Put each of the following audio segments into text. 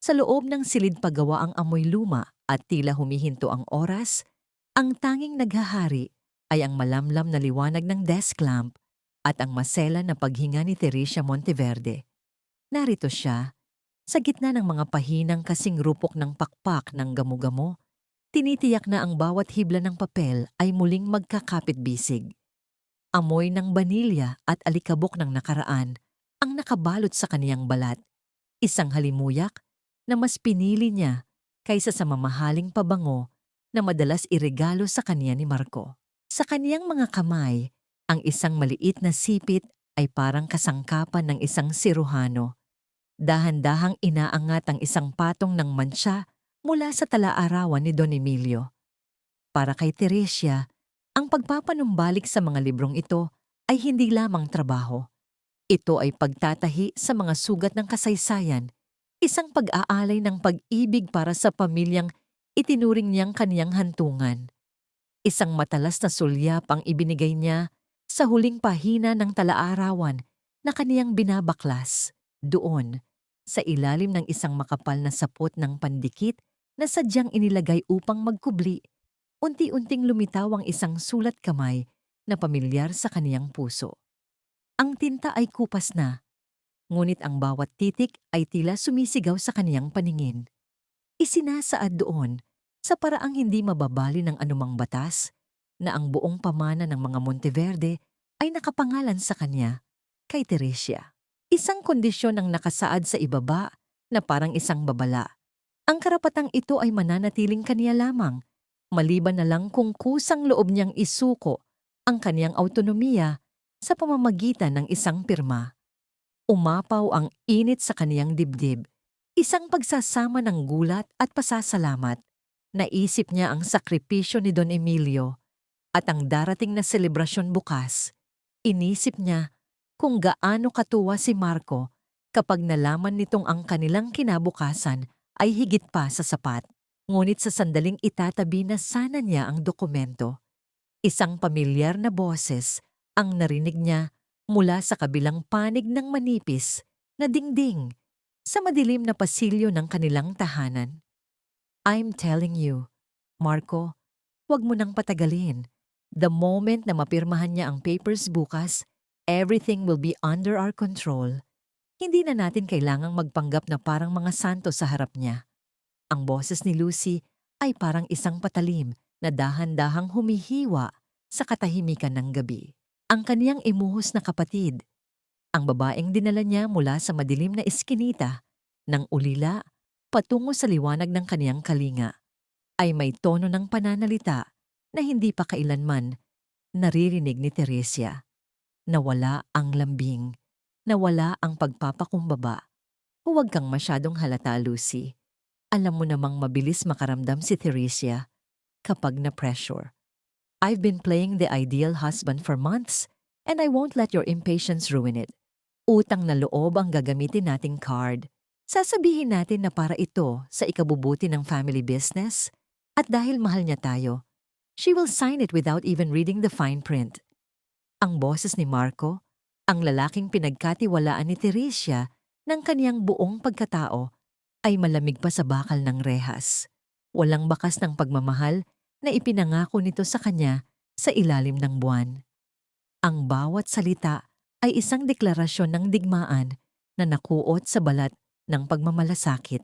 Sa loob ng silid pagawa ang amoy luma at tila humihinto ang oras, ang tanging naghahari ay ang malamlam na liwanag ng desk lamp at ang masela na paghinga ni Teresia Monteverde. Narito siya, sa gitna ng mga pahinang kasing rupok ng pakpak ng gamo-gamo, tinitiyak na ang bawat hibla ng papel ay muling magkakapit-bisig. Amoy ng banilya at alikabok ng nakaraan ang nakabalot sa kaniyang balat, isang halimuyak na mas pinili niya kaysa sa mamahaling pabango na madalas iregalo sa kanya ni Marco. Sa kaniyang mga kamay, ang isang maliit na sipit ay parang kasangkapan ng isang siruhano. Dahan-dahang inaangat ang isang patong ng mantsa mula sa talaarawan ni Don Emilio. Para kay Teresia, ang pagpapanumbalik sa mga librong ito ay hindi lamang trabaho. Ito ay pagtatahi sa mga sugat ng kasaysayan, isang pag-aalay ng pag-ibig para sa pamilyang itinuring niyang kaniyang hantungan. Isang matalas na sulyap ang ibinigay niya sa huling pahina ng talaarawan na kaniyang binabaklas, doon, sa ilalim ng isang makapal na sapot ng pandikit na sadyang inilagay upang magkubli. Unti-unting lumitaw ang isang sulat kamay na pamilyar sa kaniyang puso. Ang tinta ay kupas na, ngunit ang bawat titik ay tila sumisigaw sa kaniyang paningin. Isinasaad doon, sa paraang hindi mababali ng anumang batas, na ang buong pamana ng mga Monteverde ay nakapangalan sa kanya, kay Teresia. Isang kondisyon ang nakasaad sa ibaba na parang isang babala. Ang karapatang ito ay mananatiling kaniya lamang, maliban na lang kung kusang loob niyang isuko ang kaniyang autonomiya sa pamamagitan ng isang pirma. Umapaw ang init sa kaniyang dibdib, isang pagsasama ng gulat at pasasalamat. Naisip niya ang sakripisyo ni Don Emilio at ang darating na selebrasyon bukas. Inisip niya kung gaano katuwa si Marco kapag nalaman nitong ang kanilang kinabukasan ay higit pa sa sapat. Ngunit sa sandaling itatabi na sana niya ang dokumento, isang pamilyar na boses ang narinig niya mula sa kabilang panig ng manipis na dingding sa madilim na pasilyo ng kanilang tahanan. I'm telling you, Marco, huwag mo nang patagalin. The moment na mapirmahan niya ang papers bukas, everything will be under our control. Hindi na natin kailangang magpanggap na parang mga santo sa harap niya. Ang boses ni Lucy ay parang isang patalim na dahan-dahang humihiwa sa katahimikan ng gabi. Ang kaniyang imuhos na kapatid, ang babaeng dinala niya mula sa madilim na eskinita ng ulila patungo sa liwanag ng kaniyang kalinga, ay may tono ng pananalita na hindi pa kailanman naririnig ni Teresia. Nawala ang lambing, nawala ang pagpapakumbaba. Huwag kang masyadong halata, Lucy. Alam mo namang mabilis makaramdam si Teresia kapag na-pressure. I've been playing the ideal husband for months and I won't let your impatience ruin it. Utang na loob ang gagamitin nating card. Sasabihin natin na para ito sa ikabubuti ng family business at dahil mahal niya tayo, she will sign it without even reading the fine print. Ang boses ni Marco, ang lalaking pinagkatiwalaan ni Teresia ng kaniyang buong pagkatao, ay malamig pa sa bakal ng rehas. Walang bakas ng pagmamahal na ipinangako nito sa kanya sa ilalim ng buwan. Ang bawat salita ay isang deklarasyon ng digmaan na nakuot sa balat ng pagmamalasakit.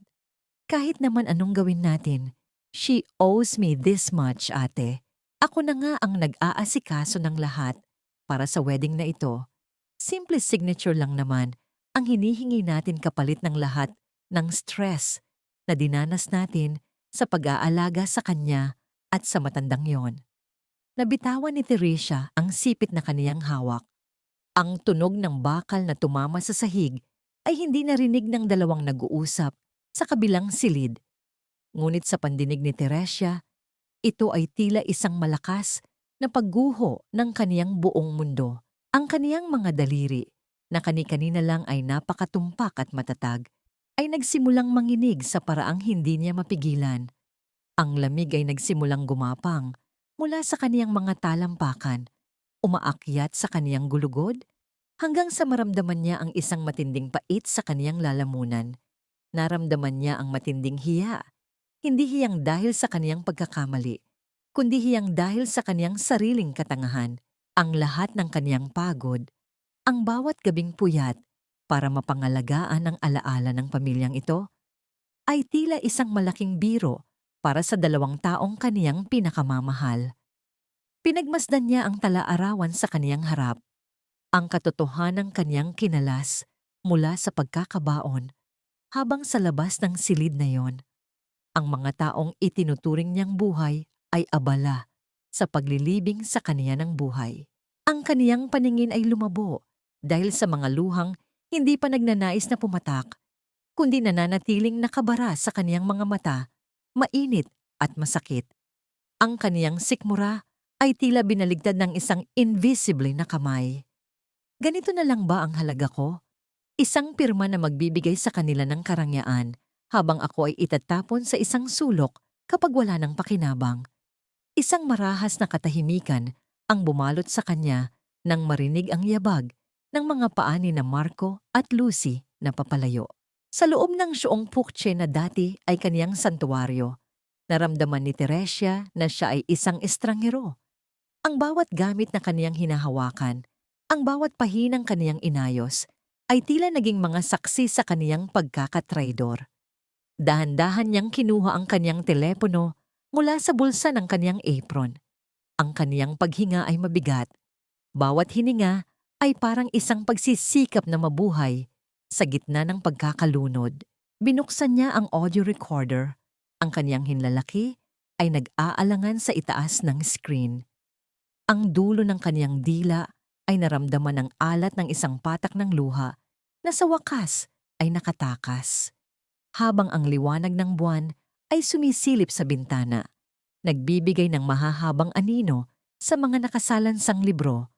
Kahit naman anong gawin natin, she owes me this much, ate. Ako na nga ang nag-aasikaso ng lahat para sa wedding na ito. Simple signature lang naman ang hinihingi natin kapalit ng lahat ng stress na dinanas natin sa pag-aalaga sa kanya at sa matandang yon. Nabitawan ni Teresia ang sipit na kaniyang hawak. Ang tunog ng bakal na tumama sa sahig ay hindi narinig ng dalawang nag-uusap sa kabilang silid. Ngunit sa pandinig ni Teresia, ito ay tila isang malakas na pagguho ng kaniyang buong mundo. Ang kaniyang mga daliri, na kani-kanina lang ay napakatumpak at matatag, ay nagsimulang manginig sa paraang hindi niya mapigilan. Ang lamig ay nagsimulang gumapang mula sa kaniyang mga talampakan, umaakyat sa kaniyang gulugod, hanggang sa maramdaman niya ang isang matinding pait sa kaniyang lalamunan. Naramdaman niya ang matinding hiya. Hindi hiyang dahil sa kaniyang pagkakamali, kundi hiyang dahil sa kaniyang sariling katangahan. Ang lahat ng kaniyang pagod, ang bawat gabing puyat para mapangalagaan ang alaala ng pamilyang ito, ay tila isang malaking biro para sa dalawang taong kaniyang pinakamamahal. Pinagmasdan niya ang tala-arawan sa kaniyang harap, ang katotohanang kaniyang kinalas mula sa pagkakabaon habang sa labas ng silid na yon. Ang mga taong itinuturing niyang buhay ay abala sa paglilibing sa kaniya ng buhay. Ang kaniyang paningin ay lumabo dahil sa mga luhang hindi pa nagnanais na pumatak, kundi nananatiling nakabara sa kaniyang mga mata, mainit at masakit. Ang kaniyang sikmura ay tila binaligtad ng isang invisible na kamay. Ganito na lang ba ang halaga ko? Isang pirma na magbibigay sa kanila ng karangyaan habang ako ay itatapon sa isang sulok kapag wala ng pakinabang. Isang marahas na katahimikan ang bumalot sa kanya nang marinig ang yabag ng mga paa ni na Marco at Lucy na papalayo. Sa loob ng Siong Pukche na dati ay kaniyang santuwaryo, naramdaman ni Teresia na siya ay isang estranghero. Ang bawat gamit na kaniyang hinahawakan, ang bawat pahinang kaniyang inayos, ay tila naging mga saksi sa kaniyang pagkakatraidor. Dahan-dahan niyang kinuha ang kaniyang telepono mula sa bulsa ng kaniyang apron. Ang kaniyang paghinga ay mabigat. Bawat hininga ay parang isang pagsisikap na mabuhay sa gitna ng pagkakalunod. Binuksan niya ang audio recorder. Ang kaniyang hinlalaki ay nag-aalangan sa itaas ng screen. Ang dulo ng kaniyang dila ay naramdaman ng alat ng isang patak ng luha na sa wakas ay nakatakas. Habang ang liwanag ng buwan ay sumisilip sa bintana, nagbibigay ng mahahabang anino sa mga nakasalansang libro.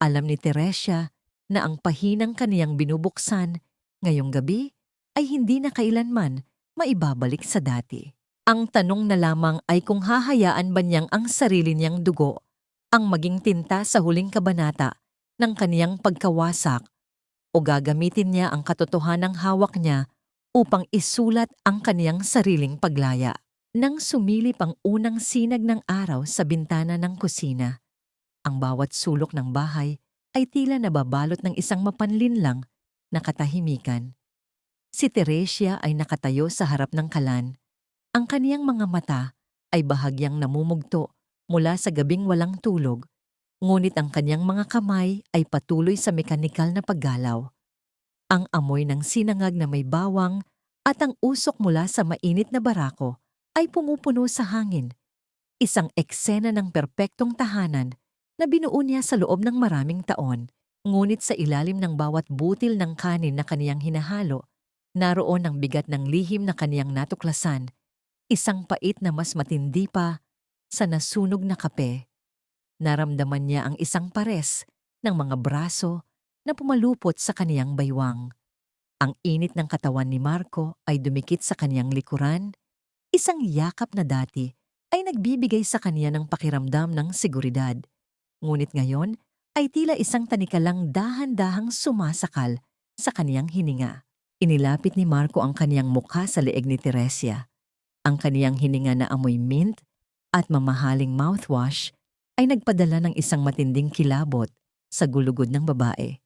Alam ni Teresia na ang pahinang kaniyang binubuksan ngayong gabi ay hindi na kailanman maibabalik sa dati. Ang tanong na lamang ay kung hahayaan ba niyang ang sarili niyang dugo ang maging tinta sa huling kabanata ng kaniyang pagkawasak o gagamitin niya ang katotohanang hawak niya upang isulat ang kaniyang sariling paglaya. Nang sumilip ang unang sinag ng araw sa bintana ng kusina, ang bawat sulok ng bahay ay tila nababalot ng isang mapanlinlang na katahimikan. Si Teresia ay nakatayo sa harap ng kalan. Ang kaniyang mga mata ay bahagyang namumugto mula sa gabing walang tulog, ngunit ang kaniyang mga kamay ay patuloy sa mekanikal na paggalaw. Ang amoy ng sinangag na may bawang at ang usok mula sa mainit na barako ay pumupuno sa hangin. Isang eksena ng perpektong tahanan na binuo niya sa loob ng maraming taon, ngunit sa ilalim ng bawat butil ng kanin na kaniyang hinahalo, naroon ang bigat ng lihim na kaniyang natuklasan, isang pait na mas matindi pa sa nasunog na kape. Naramdaman niya ang isang pares ng mga braso na pumalupot sa kaniyang baywang. Ang init ng katawan ni Marco ay dumikit sa kaniyang likuran. Isang yakap na dati ay nagbibigay sa kaniya ng pakiramdam ng seguridad. Ngunit ngayon ay tila isang tanikalang dahan-dahang sumasakal sa kaniyang hininga. Inilapit ni Marco ang kaniyang mukha sa leeg ni Teresia. Ang kaniyang hininga na amoy mint at mamahaling mouthwash ay nagpadala ng isang matinding kilabot sa gulugod ng babae.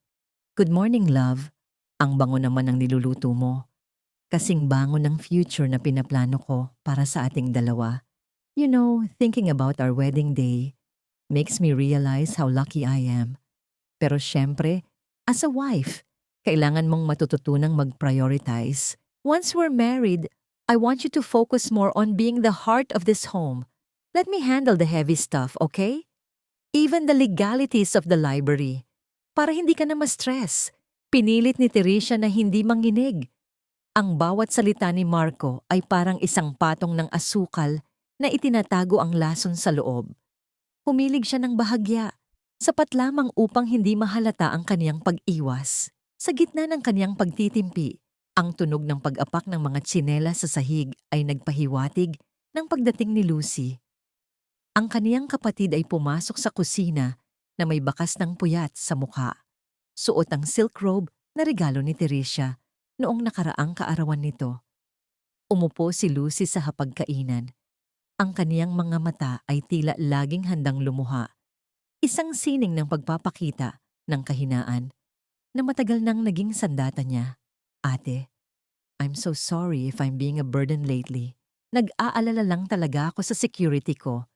"Good morning, love. Ang bango naman ng niluluto mo. Kasing bango ng future na pinaplano ko para sa ating dalawa. You know, thinking about our wedding day makes me realize how lucky I am. Pero syempre, as a wife, kailangan mong matututunang mag-prioritize. Once we're married, I want you to focus more on being the heart of this home. Let me handle the heavy stuff, okay? Even the legalities of the library. Para hindi ka na ma-stress." Pinilit ni Teresia na hindi manginig. Ang bawat salita ni Marco ay parang isang patong ng asukal na itinatago ang lason sa loob. Humilig siya ng bahagya, sapat lamang upang hindi mahalata ang kaniyang pag-iwas. Sa gitna ng kaniyang pagtitimpi, ang tunog ng pag-apak ng mga tsinela sa sahig ay nagpahiwatig ng pagdating ni Lucy. Ang kaniyang kapatid ay pumasok sa kusina na may bakas ng puyat sa mukha. Suot ang silk robe na regalo ni Teresia noong nakaraang kaarawan nito. Umupo si Lucy sa hapagkainan. Ang kaniyang mga mata ay tila laging handang lumuha. Isang sining ng pagpapakita ng kahinaan na matagal nang naging sandata niya. Ate, I'm so sorry if I'm being a burden lately. Nag-aalala lang talaga ako sa security ko.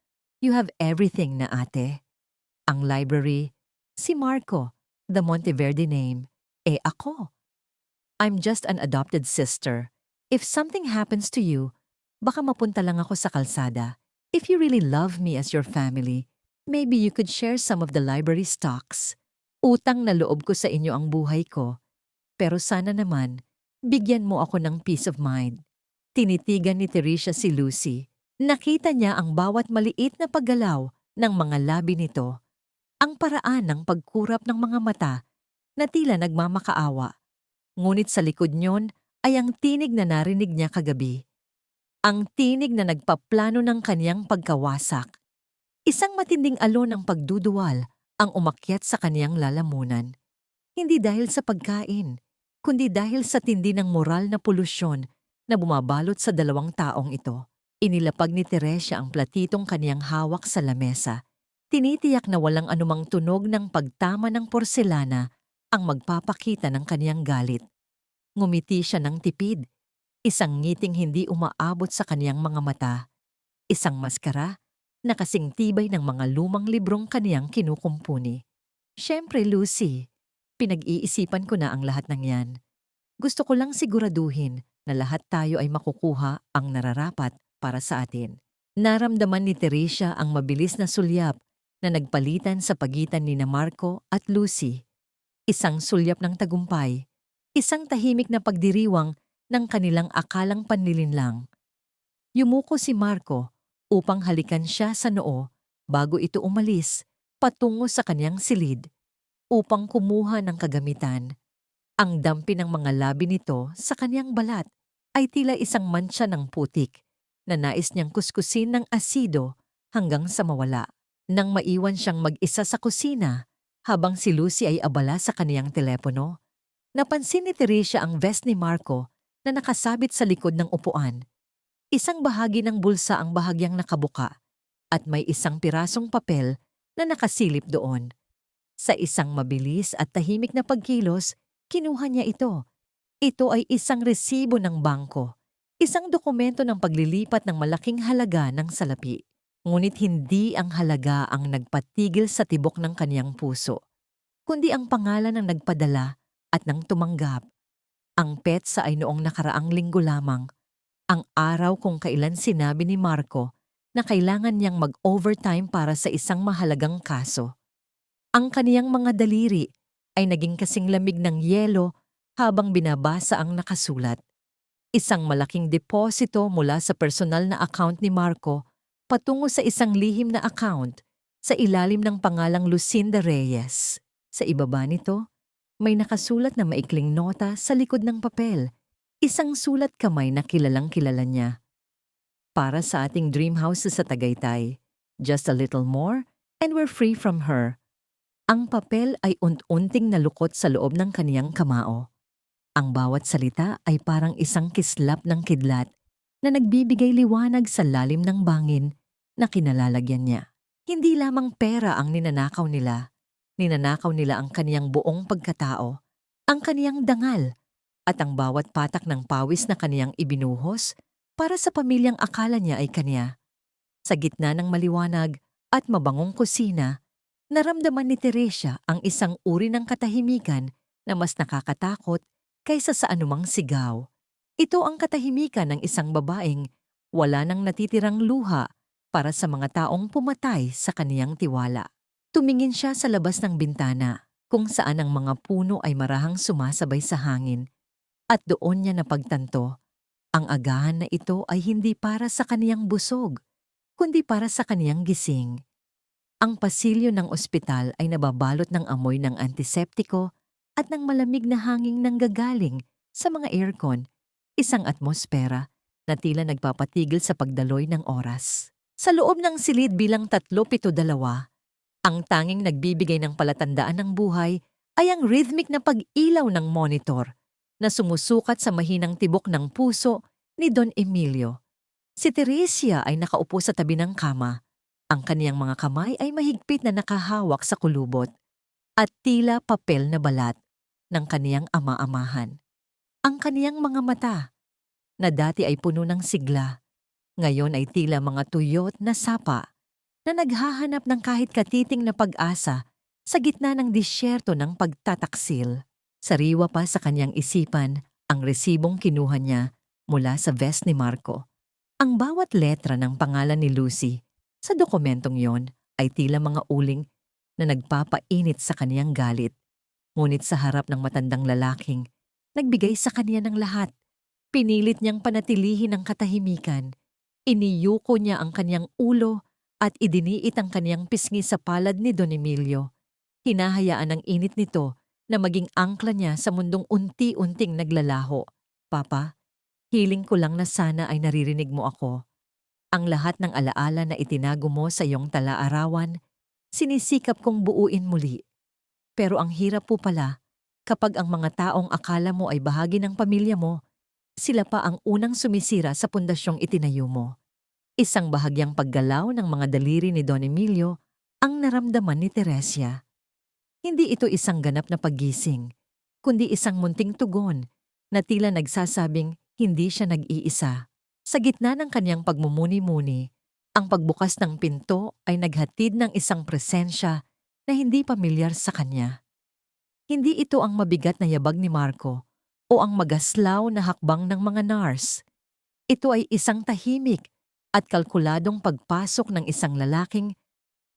You have everything na ate. Ang library, si Marco, the Monteverde name, ako. I'm just an adopted sister. If something happens to you, baka mapunta lang ako sa kalsada. If you really love me as your family, maybe you could share some of the library stocks. Utang na loob ko sa inyo ang buhay ko. Pero sana naman, bigyan mo ako ng peace of mind. Tinitigan ni Teresia si Lucy. Nakita niya ang bawat maliit na paggalaw ng mga labi nito. Ang paraan ng pagkurap ng mga mata na tila nagmamakaawa. Ngunit sa likod niyon ay ang tinig na narinig niya kagabi. Ang tinig na nagpaplano ng kaniyang pagkawasak. Isang matinding alon ng pagduduwal ang umakyat sa kaniyang lalamunan. Hindi dahil sa pagkain, kundi dahil sa tindi ng moral na polusyon na bumabalot sa dalawang taong ito. Inilapag ni Teresia ang platitong kaniyang hawak sa lamesa. Tinitiyak na walang anumang tunog ng pagtama ng porselana ang magpapakita ng kaniyang galit. Ngumiti siya ng tipid, isang ngiting hindi umaabot sa kaniyang mga mata, isang maskara na kasing tibay ng mga lumang librong kaniyang kinukumpuni. Siyempre, Lucy, pinag-iisipan ko na ang lahat ng yan. Gusto ko lang siguraduhin na lahat tayo ay makukuha ang nararapat para sa atin. Naramdaman ni Teresia ang mabilis na sulyap na nagpalitan sa pagitan ni Marco at Lucy. Isang sulyap ng tagumpay, isang tahimik na pagdiriwang ng kanilang akalang panlilinlang. Yumuko si Marco upang halikan siya sa noo bago ito umalis patungo sa kanyang silid upang kumuha ng kagamitan. Ang dampi ng mga labi nito sa kanyang balat ay tila isang mantsa ng putik na nais niyang kuskusin ng asido hanggang sa mawala. Nang maiwan siyang mag-isa sa kusina habang si Lucy ay abala sa kaniyang telepono, napansin ni Teresia ang vest ni Marco na nakasabit sa likod ng upuan. Isang bahagi ng bulsa ang bahagyang nakabuka at may isang pirasong papel na nakasilip doon. Sa isang mabilis at tahimik na pagkilos, kinuha niya ito. Ito ay isang resibo ng bangko, isang dokumento ng paglilipat ng malaking halaga ng salapi. Ngunit hindi ang halaga ang nagpatigil sa tibok ng kaniyang puso, kundi ang pangalan ng nagpadala at ng tumanggap. Ang petsa ay noong nakaraang linggo lamang, ang araw kung kailan sinabi ni Marco na kailangan niyang mag-overtime para sa isang mahalagang kaso. Ang kaniyang mga daliri ay naging kasing lamig ng yelo habang binabasa ang nakasulat. Isang malaking deposito mula sa personal na account ni Marco patungo sa isang lihim na account sa ilalim ng pangalang Lucinda Reyes. Sa ibaba nito, may nakasulat na maikling nota sa likod ng papel, isang sulat kamay na kilalang kilala niya. Para sa ating dream house sa Tagaytay, just a little more and we're free from her. Ang papel ay unting nalukot sa loob ng kaniyang kamao. Ang bawat salita ay parang isang kislap ng kidlat na nagbibigay liwanag sa lalim ng bangin na kinalalagyan niya. Hindi lamang pera ang ninanakaw nila. Ninanakaw nila ang kaniyang buong pagkatao, ang kaniyang dangal, at ang bawat patak ng pawis na kaniyang ibinuhos para sa pamilyang akala niya ay kaniya. Sa gitna ng maliwanag at mabangong kusina, naramdaman ni Teresia ang isang uri ng katahimikan na mas nakakatakot kaysa sa anumang sigaw. Ito ang katahimikan ng isang babaeng wala nang natitirang luha para sa mga taong pumatay sa kaniyang tiwala. Tumingin siya sa labas ng bintana kung saan ang mga puno ay marahang sumasabay sa hangin at doon niya napagtanto, ang agahan na ito ay hindi para sa kaniyang busog, kundi para sa kaniyang gising. Ang pasilyo ng ospital ay nababalot ng amoy ng antiseptiko at ng malamig na hanging nanggagaling sa mga aircon, isang atmosfera na tila nagpapatigil sa pagdaloy ng oras. Sa loob ng silid bilang 3-7-2, ang tanging nagbibigay ng palatandaan ng buhay ay ang rhythmic na pag-ilaw ng monitor na sumusukat sa mahinang tibok ng puso ni Don Emilio. Si Teresia ay nakaupo sa tabi ng kama. Ang kaniyang mga kamay ay mahigpit na nakahawak sa kulubot at tila papel na balat ng kaniyang ama-amahan. Ang kaniyang mga mata, na dati ay puno ng sigla, ngayon ay tila mga tuyot na sapa na naghahanap ng kahit katiting na pag-asa sa gitna ng disyerto ng pagtataksil. Sariwa pa sa kanyang isipan ang resibong kinuha niya mula sa vest ni Marco. Ang bawat letra ng pangalan ni Lucy sa dokumentong yon ay tila mga uling na nagpapainit sa kaniyang galit. Ngunit sa harap ng matandang lalaking, nagbigay sa kaniya ng lahat. Pinilit niyang panatilihin ang katahimikan. Iniyuko niya ang kaniyang ulo at idiniit ang kaniyang pisngi sa palad ni Don Emilio. Hinahayaan ang init nito na maging angkla niya sa mundong unti-unting naglalaho. Papa, hiling ko lang na sana ay naririnig mo ako. Ang lahat ng alaala na itinago mo sa iyong tala-arawan, sinisikap kong buuin muli. Pero ang hirap po pala, kapag ang mga taong akala mo ay bahagi ng pamilya mo, sila pa ang unang sumisira sa pundasyong itinayo mo. Isang bahagyang paggalaw ng mga daliri ni Don Emilio ang naramdaman ni Teresia. Hindi ito isang ganap na paggising, kundi isang munting tugon na tila nagsasabing hindi siya nag-iisa. Sa gitna ng kanyang pagmumuni-muni, ang pagbukas ng pinto ay naghatid ng isang presensya na hindi pamilyar sa kanya. Hindi ito ang mabigat na yabag ni Marco o ang magaslaw na hakbang ng mga nurse. Ito ay isang tahimik at kalkuladong pagpasok ng isang lalaking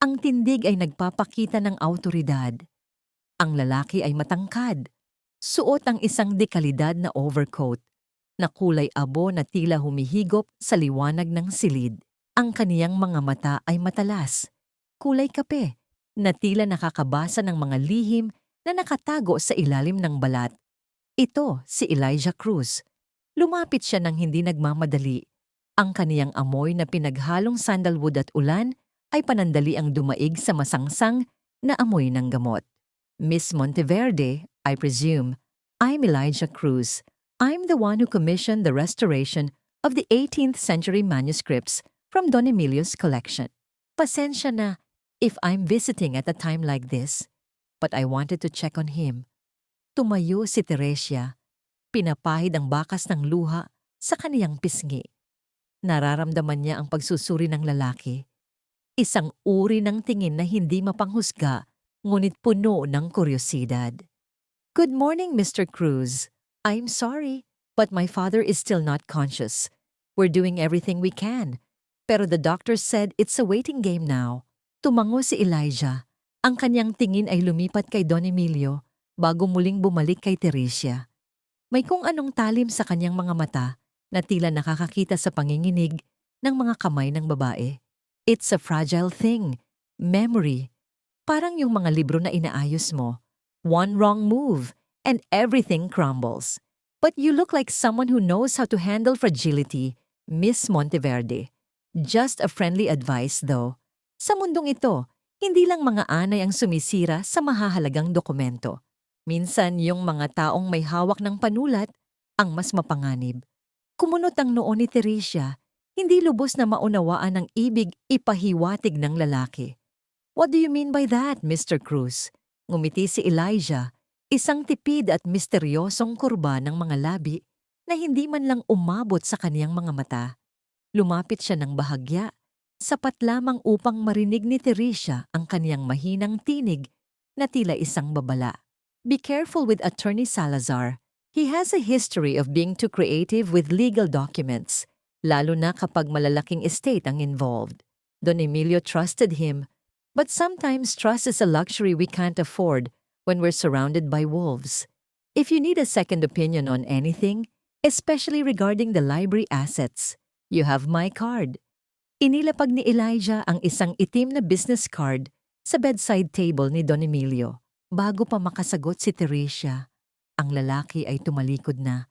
ang tindig ay nagpapakita ng awtoridad. Ang lalaki ay matangkad, suot ang isang dekalidad na overcoat na kulay abo na tila humihigop sa liwanag ng silid. Ang kaniyang mga mata ay matalas, kulay kape, na tila nakakabasa ng mga lihim na nakatago sa ilalim ng balat. Ito si Elijah Cruz. Lumapit siya ng hindi nagmamadali. Ang kaniyang amoy na pinaghalong sandalwood at ulan ay panandali ang dumaig sa masangsang na amoy ng gamot. Miss Monteverde, I presume, I'm Elijah Cruz. I'm the one who commissioned the restoration of the 18th century manuscripts from Don Emilio's collection. Pasensya na if I'm visiting at a time like this, but I wanted to check on him. Tumayo si Teresia, pinapahid ang bakas ng luha sa kaniyang pisngi. Nararamdaman niya ang pagsusuri ng lalaki. Isang uri ng tingin na hindi mapanghusga, ngunit puno ng kuryosidad. Good morning, Mr. Cruz. I'm sorry, but my father is still not conscious. We're doing everything we can, pero the doctor said it's a waiting game now. Tumango si Elijah. Ang kanyang tingin ay lumipat kay Don Emilio bago muling bumalik kay Teresia. May kung anong talim sa kanyang mga mata na tila nakakakita sa panginginig ng mga kamay ng babae. It's a fragile thing. Memory. Parang yung mga libro na inaayos mo. One wrong move, and everything crumbles. But you look like someone who knows how to handle fragility, Miss Monteverde. Just a friendly advice, though. Sa mundong ito, hindi lang mga anay ang sumisira sa mahahalagang dokumento. Minsan, yung mga taong may hawak ng panulat ang mas mapanganib. Kumunot ang noo ni Teresia, hindi lubos na maunawaan ang ibig ipahiwatig ng lalaki. What do you mean by that, Mr. Cruz? Ngumiti si Elijah, isang tipid at misteryosong kurba ng mga labi na hindi man lang umabot sa kaniyang mga mata. Lumapit siya ng bahagya, sapat lamang upang marinig ni Teresia ang kaniyang mahinang tinig na tila isang babala. Be careful with Attorney Salazar. He has a history of being too creative with legal documents, lalo na kapag malalaking estate ang involved. Don Emilio trusted him, but sometimes trust is a luxury we can't afford when we're surrounded by wolves. If you need a second opinion on anything, especially regarding the library assets, you have my card. Inilapag ni Elijah ang isang itim na business card sa bedside table ni Don Emilio. Bago pa makasagot si Teresia, ang lalaki ay tumalikod na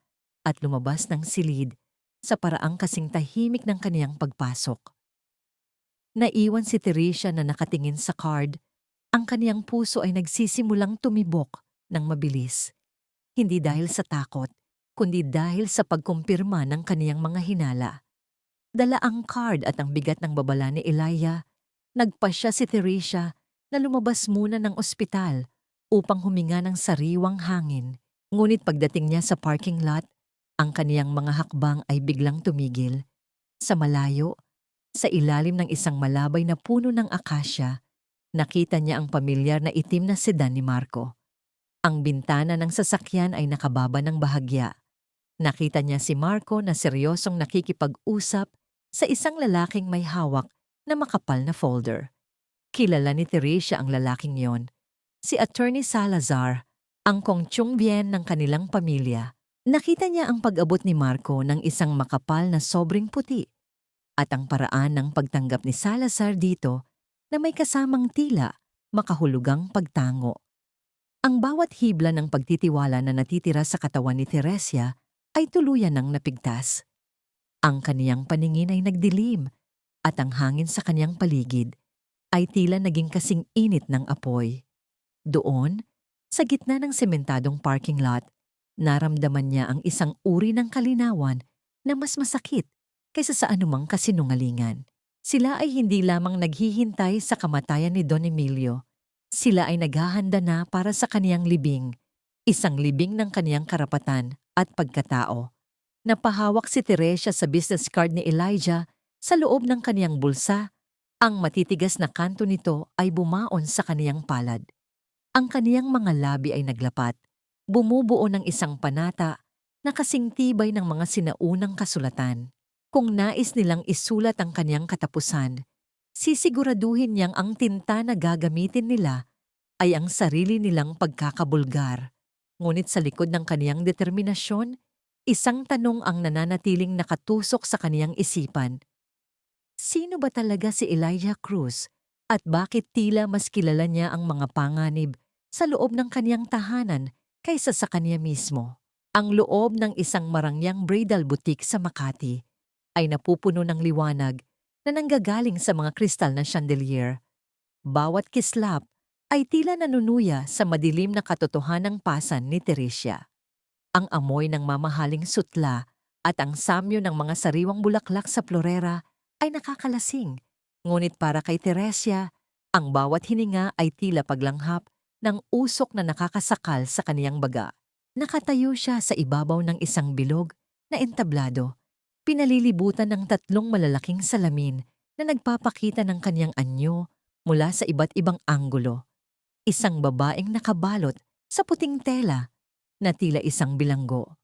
at lumabas ng silid sa paraang kasing tahimik ng kaniyang pagpasok. Naiwan si Teresia na nakatingin sa card. Ang kaniyang puso ay nagsisimulang tumibok ng mabilis. Hindi dahil sa takot, kundi dahil sa pagkumpirma ng kaniyang mga hinala. Dala ang card at ang bigat ng babala ni Elijah, nagpasya si Teresia na lumabas muna ng ospital upang huminga ng sariwang hangin. Ngunit pagdating niya sa parking lot, ang kaniyang mga hakbang ay biglang tumigil. Sa malayo, sa ilalim ng isang malabay na puno ng akasya, nakita niya ang pamilyar na itim na sedan ni Marco. Ang bintana ng sasakyan ay nakababa ng bahagya. Nakita niya si Marco na seryosong nakikipag-usap sa isang lalaking may hawak na makapal na folder. Kilala ni Teresia ang lalaking yon, si Attorney Salazar, ang kongtiyongbyen ng kanilang pamilya. Nakita niya ang pag-abot ni Marco ng isang makapal na sobring puti at ang paraan ng pagtanggap ni Salazar dito na may kasamang tila makahulugang pagtango. Ang bawat hibla ng pagtitiwala na natitira sa katawan ni Teresia ay tuluyan ng napigtas. Ang kaniyang paningin ay nagdilim at ang hangin sa kaniyang paligid ay tila naging kasing init ng apoy. Doon, sa gitna ng sementadong parking lot, naramdaman niya ang isang uri ng kalinawan na mas masakit kaysa sa anumang kasinungalingan. Sila ay hindi lamang naghihintay sa kamatayan ni Don Emilio. Sila ay naghahanda na para sa kaniyang libing, isang libing ng kaniyang karapatan at pagkatao. Napahawak si Teresia sa business card ni Elijah sa loob ng kaniyang bulsa. Ang matitigas na kanto nito ay bumaon sa kaniyang palad. Ang kaniyang mga labi ay naglapat, bumubuo ng isang panata na kasing tibay ng mga sinaunang kasulatan. Kung nais nilang isulat ang kaniyang katapusan, sisiguraduhin niyang ang tinta na gagamitin nila ay ang sarili nilang pagkakabulgar. Ngunit sa likod ng kaniyang determinasyon, isang tanong ang nananatiling nakatusok sa kaniyang isipan. Sino ba talaga si Elijah Cruz at bakit tila mas kilala niya ang mga panganib sa loob ng kaniyang tahanan kaysa sa kaniya mismo? Ang loob ng isang marangyang bridal boutique sa Makati ay napupuno ng liwanag na nanggagaling sa mga kristal na chandelier. Bawat kislap ay tila nanunuya sa madilim na katotohanang pasan ni Teresia. Ang amoy ng mamahaling sutla at ang samyo ng mga sariwang bulaklak sa florera ay nakakalasing. Ngunit para kay Teresia, ang bawat hininga ay tila paglanghap ng usok na nakakasakal sa kaniyang baga. Nakatayo siya sa ibabaw ng isang bilog na entablado, pinalilibutan ng 3 malalaking salamin na nagpapakita ng kaniyang anyo mula sa iba't ibang anggulo. Isang babaeng nakabalot sa puting tela na tila isang bilanggo.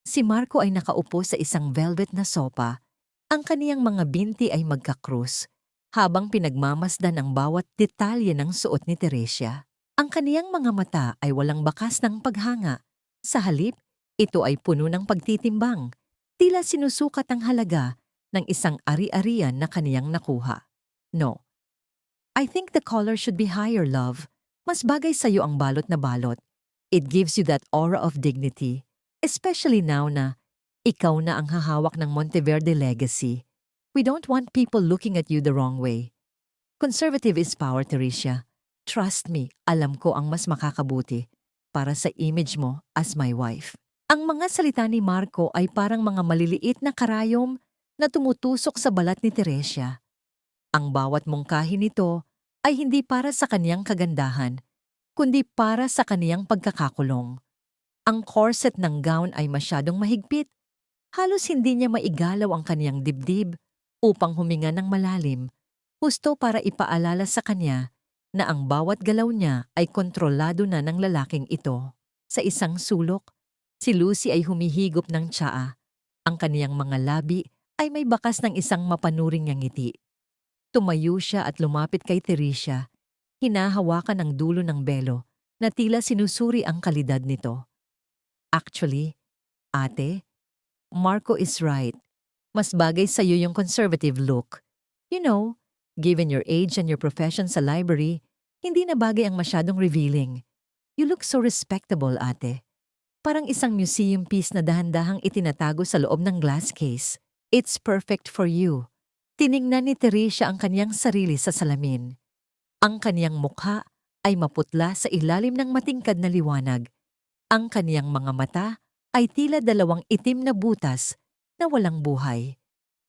Si Marco ay nakaupo sa isang velvet na sopa. Ang kaniyang mga binti ay magkakrus, habang pinagmamasdan ang bawat detalye ng suot ni Teresia. Ang kaniyang mga mata ay walang bakas ng paghanga. Sa halip, ito ay puno ng pagtitimbang. Tila sinusukat ang halaga ng isang ari-arian na kaniyang nakuha. No. I think the color should be higher, love. Mas bagay sa'yo ang balot na balot. It gives you that aura of dignity, especially now na ikaw na ang hahawak ng Monteverde legacy. We don't want people looking at you the wrong way. Conservative is power, Teresia. Trust me, alam ko ang mas makakabuti para sa image mo as my wife. Ang mga salita ni Marco ay parang mga maliliit na karayom na tumutusok sa balat ni Teresia. Ang bawat mungkahi nito ay hindi para sa kaniyang kagandahan, kundi para sa kaniyang pagkakakulong. Ang corset ng gown ay masyadong mahigpit. Halos hindi niya maigalaw ang kaniyang dibdib upang huminga ng malalim, husto para ipaalala sa kanya na ang bawat galaw niya ay kontrolado na ng lalaking ito. Sa isang sulok, si Lucy ay humihigop ng tsaa. Ang kaniyang mga labi ay may bakas ng isang mapanuring ngiti. Tumayo siya at lumapit kay Teresia. Hinahawakan ang dulo ng belo na tila sinusuri ang kalidad nito. Actually, ate, Marco is right. Mas bagay sa'yo yung conservative look. You know, given your age and your profession sa library, hindi na bagay ang masyadong revealing. You look so respectable, ate. Parang isang museum piece na dahan-dahang itinatago sa loob ng glass case. It's perfect for you. Tiningnan ni Teresia ang kaniyang sarili sa salamin. Ang kaniyang mukha ay maputla sa ilalim ng matingkad na liwanag. Ang kaniyang mga mata ay tila dalawang itim na butas na walang buhay.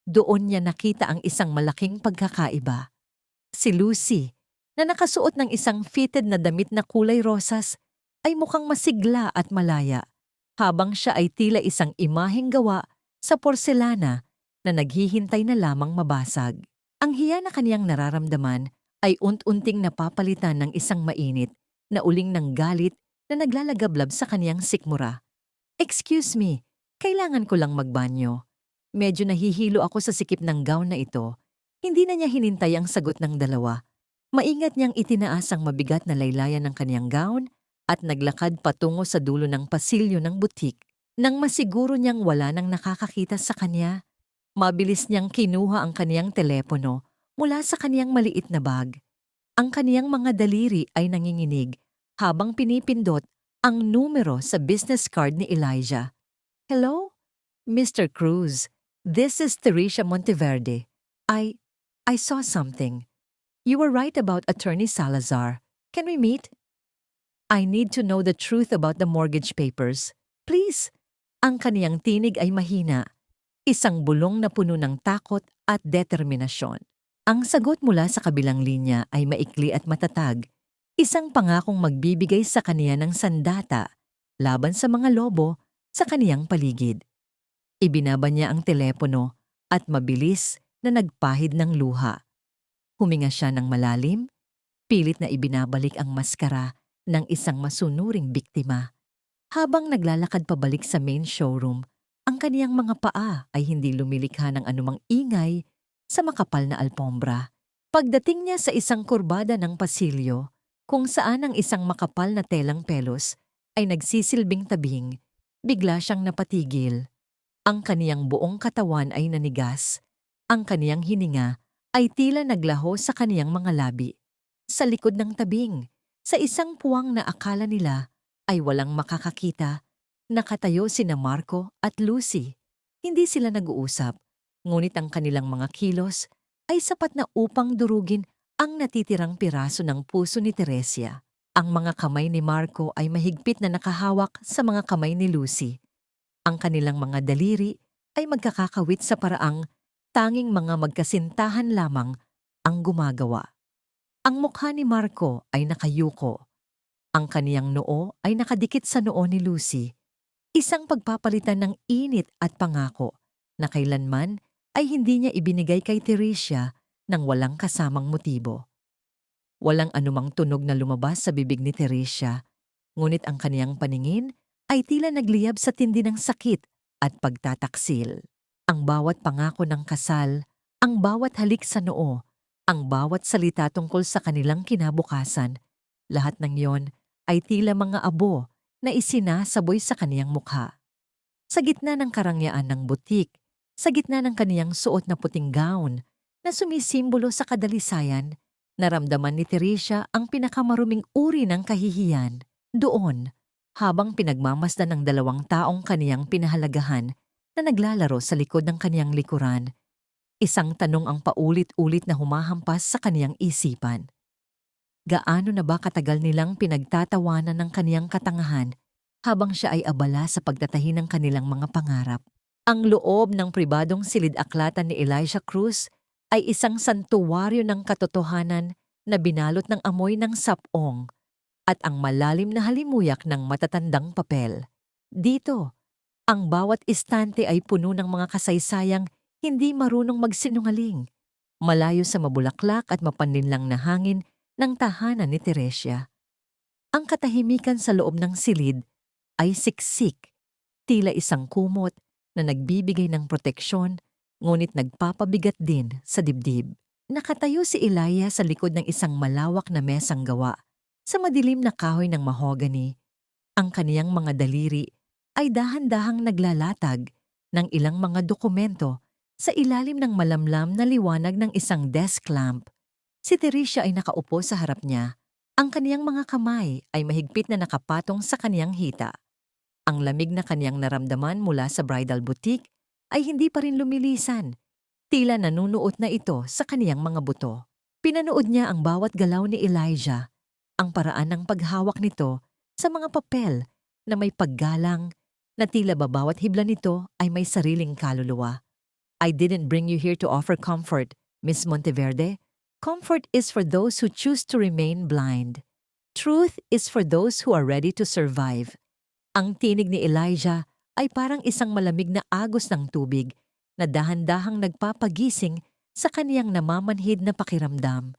Doon niya nakita ang isang malaking pagkakaiba. Si Lucy, na nakasuot ng isang fitted na damit na kulay rosas, ay mukhang masigla at malaya, habang siya ay tila isang imaheng gawa sa porselana na naghihintay na lamang mabasag. Ang hiya na kaniyang nararamdaman ay unt-unting napapalitan ng isang mainit na uling ng galit na naglalagablab sa kaniyang sikmura. "Excuse me, kailangan ko lang magbanyo." Medyo nahihilo ako sa sikip ng gown na ito. Hindi na niya hinintay ang sagot ng dalawa. Maingat niyang itinaas ang mabigat na laylayan ng kaniyang gown at naglakad patungo sa dulo ng pasilyo ng butik. Nang masiguro niyang wala nang nakakakita sa kanya, mabilis niyang kinuha ang kaniyang telepono mula sa kaniyang maliit na bag. Ang kaniyang mga daliri ay nanginginig habang pinipindot ang numero sa business card ni Elijah. "Hello? Mr. Cruz, this is Teresia Monteverde. I saw something. You were right about Attorney Salazar. Can we meet? I need to know the truth about the mortgage papers. Please." Ang kaniyang tinig ay mahina, isang bulong na puno ng takot at determinasyon. Ang sagot mula sa kabilang linya ay maikli at matatag, isang pangakong magbibigay sa kaniya ng sandata laban sa mga lobo sa kaniyang paligid. Ibinaba niya ang telepono at mabilis na nagpahid ng luha. Huminga siya ng malalim, pilit na ibinabalik ang maskara ng isang masunuring biktima. Habang naglalakad pabalik sa main showroom, ang kaniyang mga paa ay hindi lumilikha ng anumang ingay sa makapal na alpombra. Pagdating niya sa isang kurbada ng pasilyo, kung saan ang isang makapal na telang pelos ay nagsisilbing tabing, bigla siyang napatigil. Ang kaniyang buong katawan ay nanigas. Ang kaniyang hininga ay tila naglaho sa kaniyang mga labi. Sa likod ng tabing, sa isang puwang na akala nila ay walang makakakita, nakatayo sina Marco at Lucy. Hindi sila nag-uusap, ngunit ang kanilang mga kilos ay sapat na upang durugin ang natitirang piraso ng puso ni Teresia. Ang mga kamay ni Marco ay mahigpit na nakahawak sa mga kamay ni Lucy. Ang kanilang mga daliri ay magkakakawit sa paraang tanging mga magkasintahan lamang ang gumagawa. Ang mukha ni Marco ay nakayuko. Ang kaniyang noo ay nakadikit sa noo ni Lucy. Isang pagpapalitan ng init at pangako na kailanman ay hindi niya ibinigay kay Teresia nang walang kasamang motibo. Walang anumang tunog na lumabas sa bibig ni Teresia, ngunit ang kaniyang paningin ay tila nagliyab sa tindi ng sakit at pagtataksil. Ang bawat pangako ng kasal, ang bawat halik sa noo, ang bawat salita tungkol sa kanilang kinabukasan, lahat ng yon ay tila mga abo na isinasaboy sa kaniyang mukha. Sa gitna ng karangyaan ng butik, sa gitna ng kaniyang suot na puting gown na sumisimbolo sa kadalisayan, naramdaman ni Teresia ang pinakamaruming uri ng kahihiyan. Doon, habang pinagmamasdan ng dalawang taong kaniyang pinahalagahan na naglalaro sa likod ng kaniyang likuran, isang tanong ang paulit-ulit na humahampas sa kaniyang isipan. Gaano na ba katagal nilang pinagtatawanan ng kaniyang katangahan habang siya ay abala sa pagtatahi ng kanilang mga pangarap? Ang loob ng pribadong silid-aklatan ni Elijah Cruz ay isang santuwaryo ng katotohanan na binalot ng amoy ng sapong at ang malalim na halimuyak ng matatandang papel. Dito, ang bawat istante ay puno ng mga kasaysayang hindi marunong magsinungaling, malayo sa mabulaklak at mapanlinlang na hangin ng tahanan ni Teresia. Ang katahimikan sa loob ng silid ay siksik, tila isang kumot na nagbibigay ng proteksyon ngunit nagpapabigat din sa dibdib. Nakatayo si Elijah sa likod ng isang malawak na mesang gawa sa madilim na kahoy ng mahogany. Ang kaniyang mga daliri ay dahan-dahang naglalatag ng ilang mga dokumento sa ilalim ng malamlam na liwanag ng isang desk lamp. Si Teresia ay nakaupo sa harap niya. Ang kaniyang mga kamay ay mahigpit na nakapatong sa kaniyang hita. Ang lamig na kaniyang naramdaman mula sa bridal boutique ay hindi pa rin lumilisan. Tila nanunuot na ito sa kaniyang mga buto. Pinanood niya ang bawat galaw ni Elijah, ang paraan ng paghawak nito sa mga papel na may paggalang, na tila ba bawat hibla nito ay may sariling kaluluwa. I didn't bring you here to offer comfort, Miss Monteverde. Comfort is for those who choose to remain blind. Truth is for those who are ready to survive. Ang tinig ni Elijah ay parang isang malamig na agos ng tubig na dahan-dahang nagpapagising sa kaniyang namamanhid na pakiramdam.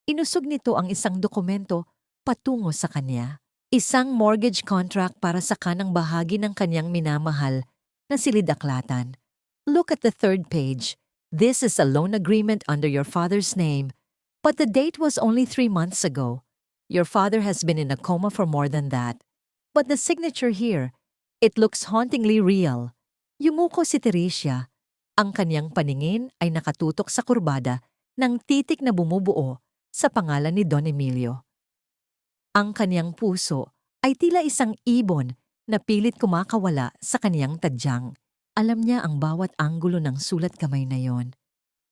Inusog nito ang isang dokumento patungo sa kanya. Isang mortgage contract para sa kanang bahagi ng kanyang minamahal na silidaklatan. Look at the third page. This is a loan agreement under your father's name, but the date was only 3 months ago. Your father has been in a coma for more than that. But the signature here, it looks hauntingly real. Yumuko si Teresia. Ang kanyang paningin ay nakatutok sa kurbada ng titik na bumubuo sa pangalan ni Don Emilio. Ang kaniyang puso ay tila isang ibon na pilit kumakawala sa kaniyang tadyang. Alam niya ang bawat anggulo ng sulat kamay na yon.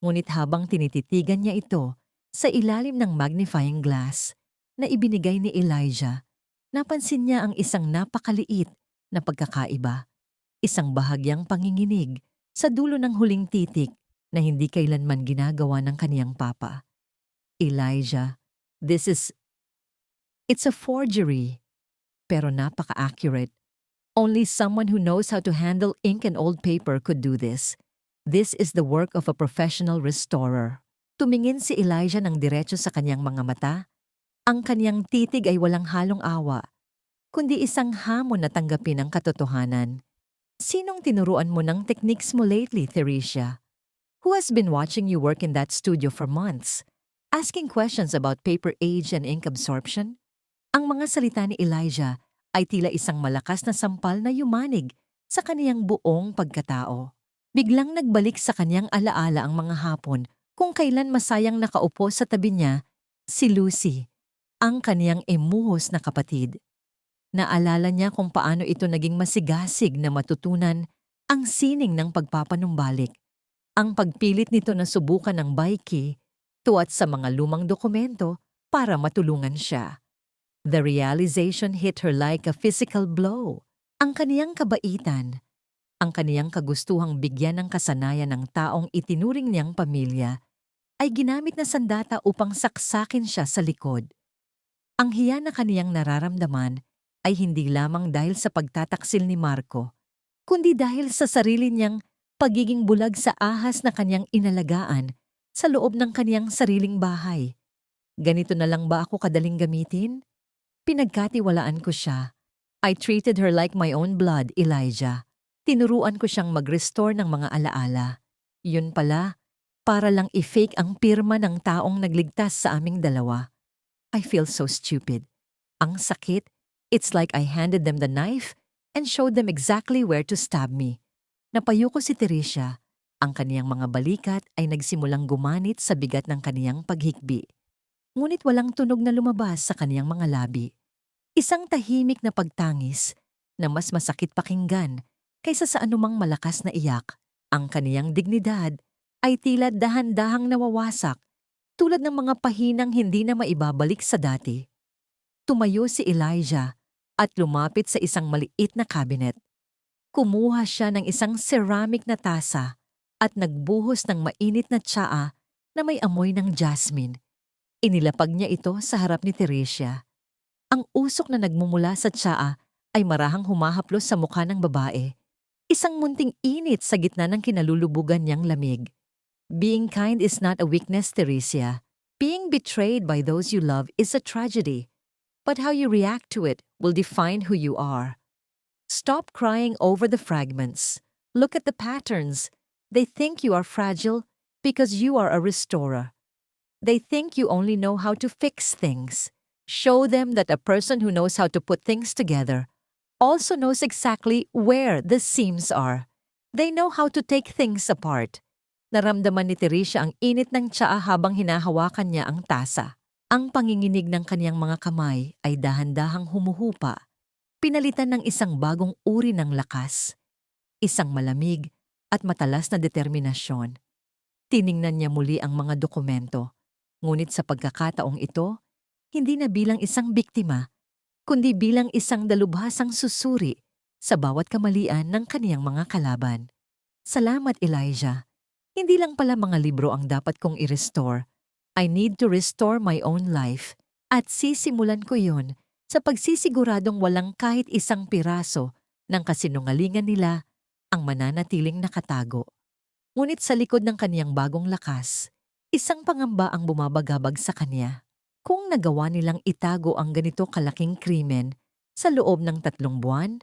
Ngunit habang tinititigan niya ito sa ilalim ng magnifying glass na ibinigay ni Elijah, napansin niya ang isang napakaliit na pagkakaiba. Isang bahagyang panginginig sa dulo ng huling titik na hindi kailanman ginagawa ng kaniyang papa. Elijah, it's a forgery, pero napaka-accurate. Only someone who knows how to handle ink and old paper could do this. This is the work of a professional restorer. Tumingin si Elijah ng diretso sa kanyang mga mata. Ang kanyang titig ay walang halong awa, kundi isang hamon na tanggapin ang katotohanan. Sinong tinuruan mo ng techniques mo lately, Teresia? Who has been watching you work in that studio for months? Asking questions about paper age and ink absorption? Ang mga salita ni Elijah ay tila isang malakas na sampal na yumanig sa kaniyang buong pagkatao. Biglang nagbalik sa kaniyang alaala ang mga hapon kung kailan masayang nakaupo sa tabi niya si Lucy, ang kaniyang emuhos na kapatid. Naalala niya kung paano ito naging masigasig na matutunan ang sining ng pagpapanumbalik. Ang pagpilit nito na subukan ng Baiki tuwat sa mga lumang dokumento para matulungan siya. The realization hit her like a physical blow. Ang kaniyang kabaitan, ang kaniyang kagustuhang bigyan ng kasanayan ng taong itinuring niyang pamilya, ay ginamit na sandata upang saksakin siya sa likod. Ang hiya na kaniyang nararamdaman ay hindi lamang dahil sa pagtataksil ni Marco, kundi dahil sa sarili niyang pagiging bulag sa ahas na kaniyang inalagaan sa loob ng kaniyang sariling bahay. Ganito na lang ba ako kadaling gamitin? Pinagkatiwalaan ko siya. I treated her like my own blood, Elijah. Tinuruan ko siyang mag-restore ng mga alaala. Yun pala, para lang i-fake ang pirma ng taong nagligtas sa aming dalawa. I feel so stupid. Ang sakit, it's like I handed them the knife and showed them exactly where to stab me. Napayuko si Teresia. Ang kaniyang mga balikat ay nagsimulang gumanit sa bigat ng kaniyang paghikbi. Ngunit walang tunog na lumabas sa kaniyang mga labi. Isang tahimik na pagtangis na mas masakit pakinggan kaysa sa anumang malakas na iyak. Ang kaniyang dignidad ay tila dahan-dahang nawawasak tulad ng mga pahinang hindi na maibabalik sa dati. Tumayo si Elijah at lumapit sa isang maliit na cabinet. Kumuha siya ng isang ceramic na tasa at nagbuhos ng mainit na tsaa na may amoy ng jasmine. Inilapag niya ito sa harap ni Teresia. Ang usok na nagmumula sa tsaa ay marahang humahaplos sa mukha ng babae. Isang munting init sa gitna ng kinalulubugan niyang lamig. Being kind is not a weakness, Teresia. Being betrayed by those you love is a tragedy. But how you react to it will define who you are. Stop crying over the fragments. Look at the patterns. They think you are fragile because you are a restorer. They think you only know how to fix things. Show them that a person who knows how to put things together also knows exactly where the seams are. They know how to take things apart. Naramdaman ni Teresia ang init ng tsaa habang hinahawakan niya ang tasa. Ang panginginig ng kaniyang mga kamay ay dahan-dahang humuhupa, pinalitan ng isang bagong uri ng lakas, isang malamig at matalas na determinasyon. Tiningnan niya muli ang mga dokumento, ngunit sa pagkakataong ito, hindi na bilang isang biktima, kundi bilang isang dalubhasang susuri sa bawat kamalian ng kaniyang mga kalaban. Salamat, Elijah. Hindi lang pala mga libro ang dapat kong i-restore. I need to restore my own life. At sisimulan ko yon sa pagsisiguradong walang kahit isang piraso ng kasinungalingan nila ang mananatiling nakatago. Ngunit sa likod ng kaniyang bagong lakas, isang pangamba ang bumabagabag sa kanya. Kung nagawa nilang itago ang ganito kalaking krimen sa loob ng 3 buwan,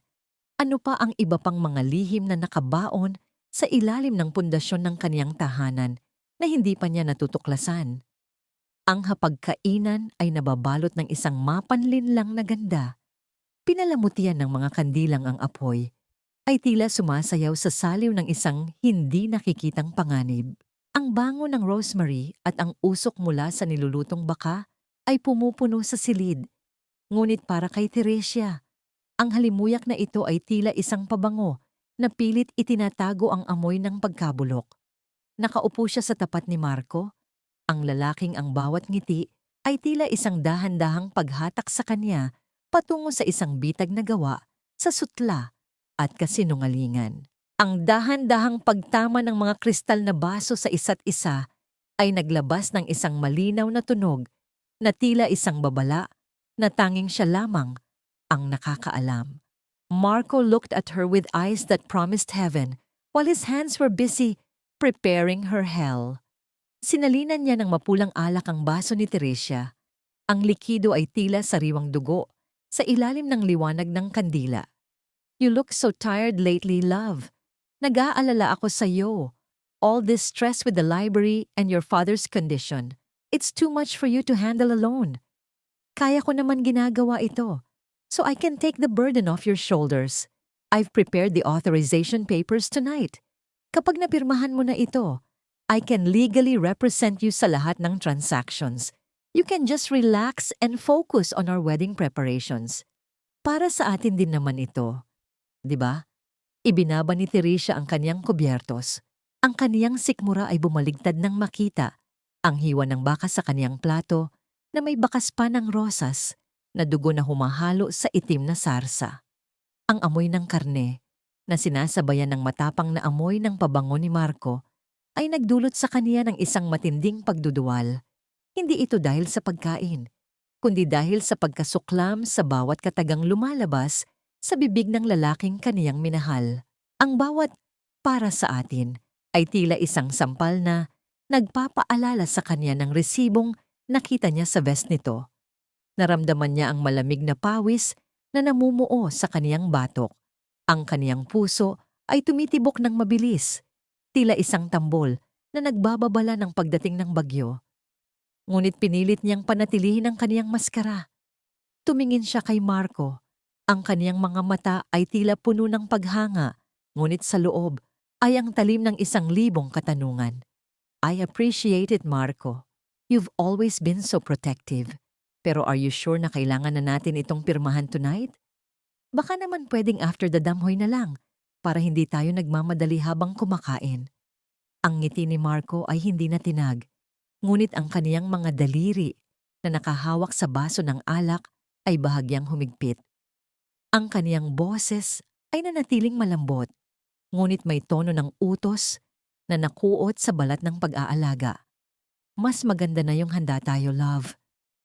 ano pa ang iba pang mga lihim na nakabaon sa ilalim ng pundasyon ng kaniyang tahanan na hindi pa niya natutuklasan? Ang hapagkainan ay nababalot ng isang mapanlinlang na ganda. Pinalamutian ng mga kandilang ang apoy, ay tila sumasayaw sa saliw ng isang hindi nakikitang panganib. Ang bango ng rosemary at ang usok mula sa nilulutong baka ay pumupuno sa silid. Ngunit para kay Teresia, ang halimuyak na ito ay tila isang pabango na pilit itinatago ang amoy ng pagkabulok. Nakaupo siya sa tapat ni Marco. Ang lalaking ang bawat ngiti ay tila isang dahan-dahang paghatak sa kanya patungo sa isang bitag na gawa sa sutla at kasinungalingan. Ang dahan-dahang pagtama ng mga kristal na baso sa isa't isa ay naglabas ng isang malinaw na tunog na tila isang babala na tanging siya lamang ang nakakaalam. Marco looked at her with eyes that promised heaven while his hands were busy preparing her hell. Sinalinan niya ng mapulang alak ang baso ni Teresia. Ang likido ay tila sariwang dugo sa ilalim ng liwanag ng kandila. You look so tired lately, love. Nag-aalala ako sa iyo. All this stress with the library and your father's condition. It's too much for you to handle alone. Kaya ko naman ginagawa ito, so I can take the burden off your shoulders. I've prepared the authorization papers tonight. Kapag napirmahan mo na ito, I can legally represent you sa lahat ng transactions. You can just relax and focus on our wedding preparations. Para sa atin din naman ito. 'Di ba? Ibinaba ni Teresia ang kaniyang kubyertos. Ang kaniyang sikmura ay bumaligtad nang makita ang hiwa ng baka sa kaniyang plato na may bakas pa ng rosas na dugo na humahalo sa itim na sarsa. Ang amoy ng karne na sinasabayan ng matapang na amoy ng pabango ni Marco ay nagdulot sa kaniya ng isang matinding pagduduwal. Hindi ito dahil sa pagkain, kundi dahil sa pagkasuklam sa bawat katagang lumalabas sa bibig ng lalaking kaniyang minahal. Ang bawat para sa atin ay tila isang sampal na nagpapaalala sa kanya ng resibong nakita niya sa vest nito. Naramdaman niya ang malamig na pawis na namumuo sa kaniyang batok. Ang kaniyang puso ay tumitibok ng mabilis, tila isang tambol na nagbababala ng pagdating ng bagyo. Ngunit pinilit niyang panatilihin ang kaniyang maskara. Tumingin siya kay Marco. Ang kaniyang mga mata ay tila puno ng paghanga, ngunit sa loob ay ang talim ng 1,000 katanungan. I appreciate it, Marco. You've always been so protective. Pero are you sure na kailangan na natin itong pirmahan tonight? Baka naman pwedeng after the damhoy na lang, para hindi tayo nagmamadali habang kumakain. Ang ngiti ni Marco ay hindi na tinag, ngunit ang kaniyang mga daliri na nakahawak sa baso ng alak ay bahagyang humigpit. Ang kaniyang boses ay nanatiling malambot, ngunit may tono ng utos na nakuot sa balat ng pag-aalaga. Mas maganda na yung handa tayo, love.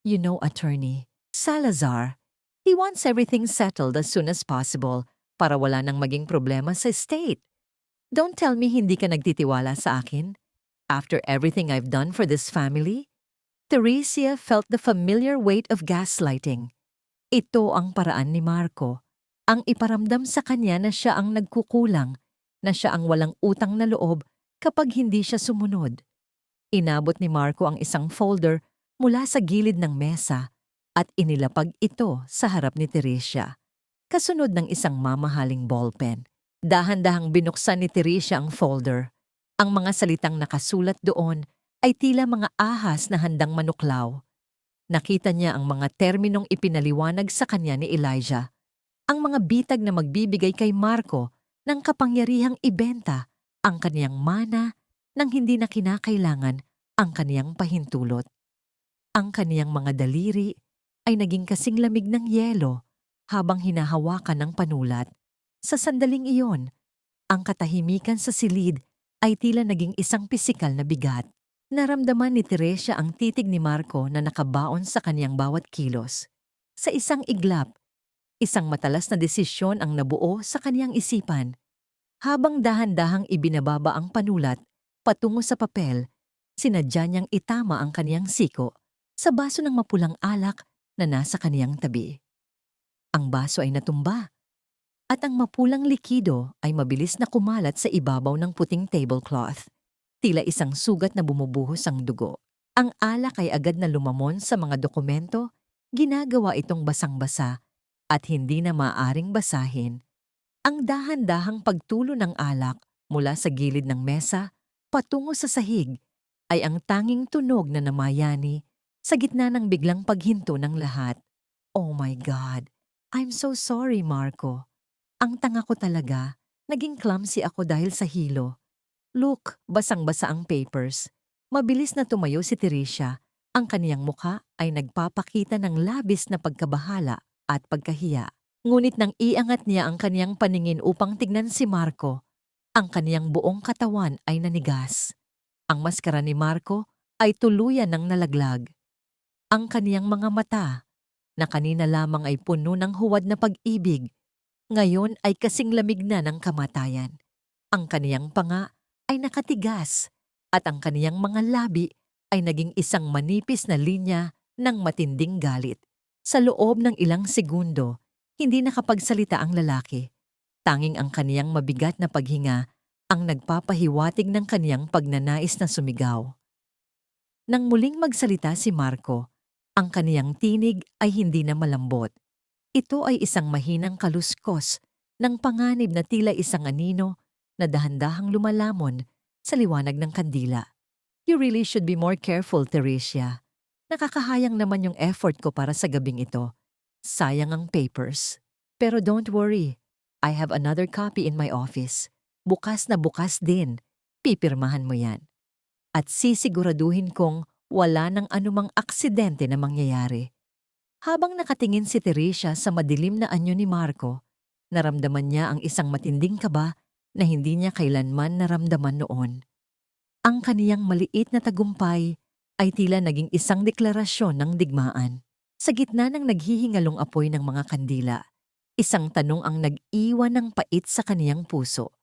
You know, attorney, Salazar, he wants everything settled as soon as possible para wala nang maging problema sa estate. Don't tell me hindi ka nagtitiwala sa akin. After everything I've done for this family, Teresia felt the familiar weight of gaslighting. Ito ang paraan ni Marco, ang iparamdam sa kanya na siya ang nagkukulang, na siya ang walang utang na loob kapag hindi siya sumunod. Inabot ni Marco ang isang folder mula sa gilid ng mesa at inilapag ito sa harap ni Teresia. Kasunod ng isang mamahaling ballpen. Dahan-dahang binuksan ni Teresia ang folder. Ang mga salitang nakasulat doon ay tila mga ahas na handang manuklaw. Nakita niya ang mga terminong ipinaliwanag sa kanya ni Elijah. Ang mga bitag na magbibigay kay Marco ng kapangyarihang ibenta ang kaniyang mana nang hindi na kinakailangan ang kaniyang pahintulot. Ang kaniyang mga daliri ay naging kasing lamig ng yelo habang hinahawakan ng panulat. Sa sandaling iyon, ang katahimikan sa silid ay tila naging isang pisikal na bigat. Naramdaman ni Teresia ang titig ni Marco na nakabaon sa kaniyang bawat kilos. Sa isang iglap, isang matalas na desisyon ang nabuo sa kaniyang isipan. Habang dahan-dahang ibinababa ang panulat patungo sa papel, sinadya niyang itama ang kaniyang siko sa baso ng mapulang alak na nasa kaniyang tabi. Ang baso ay natumba at ang mapulang likido ay mabilis na kumalat sa ibabaw ng puting tablecloth. Tila isang sugat na bumubuhos ang dugo. Ang alak ay agad na lumamon sa mga dokumento, ginagawa itong basang-basa at hindi na maaaring basahin. Ang dahan-dahang pagtulo ng alak mula sa gilid ng mesa patungo sa sahig ay ang tanging tunog na namayani sa gitna ng biglang paghinto ng lahat. Oh my God! I'm so sorry, Marco. Ang tanga ko talaga. Naging clumsy ako dahil sa hilo. Look, basang-basa ang papers. Mabilis na tumayo si Teresia. Ang kaniyang mukha ay nagpapakita ng labis na pagkabahala at pagkahiya. Ngunit nang iangat niya ang kaniyang paningin upang tignan si Marco, ang kaniyang buong katawan ay nanigas. Ang maskara ni Marco ay tuluyan ng nalaglag. Ang kaniyang mga mata, na kanina lamang ay puno ng huwad na pag-ibig, ngayon ay kasing lamig na ng kamatayan. Ang kaniyang panga ay nakatigas at ang kaniyang mga labi ay naging isang manipis na linya ng matinding galit. Sa loob ng ilang segundo, hindi nakapagsalita ang lalaki. Tanging ang kaniyang mabigat na paghinga ang nagpapahiwatig ng kaniyang pagnanais na sumigaw. Nang muling magsalita si Marco, ang kaniyang tinig ay hindi na malambot. Ito ay isang mahinang kaluskos ng panganib na tila isang anino na dahan-dahang lumalamon sa liwanag ng kandila. You really should be more careful, Teresia. Nakakahayang naman yung effort ko para sa gabing ito. Sayang ang papers. Pero don't worry, I have another copy in my office. Bukas na bukas din. Pipirmahan mo yan. At sisiguraduhin kong wala nang anumang aksidente na mangyayari. Habang nakatingin si Teresia sa madilim na anyo ni Marco, naramdaman niya ang isang matinding kaba na hindi niya kailanman naramdaman noon. Ang kaniyang maliit na tagumpay ay tila naging isang deklarasyon ng digmaan. Sa gitna ng naghihingalong apoy ng mga kandila, isang tanong ang nag-iwan ng pait sa kaniyang puso.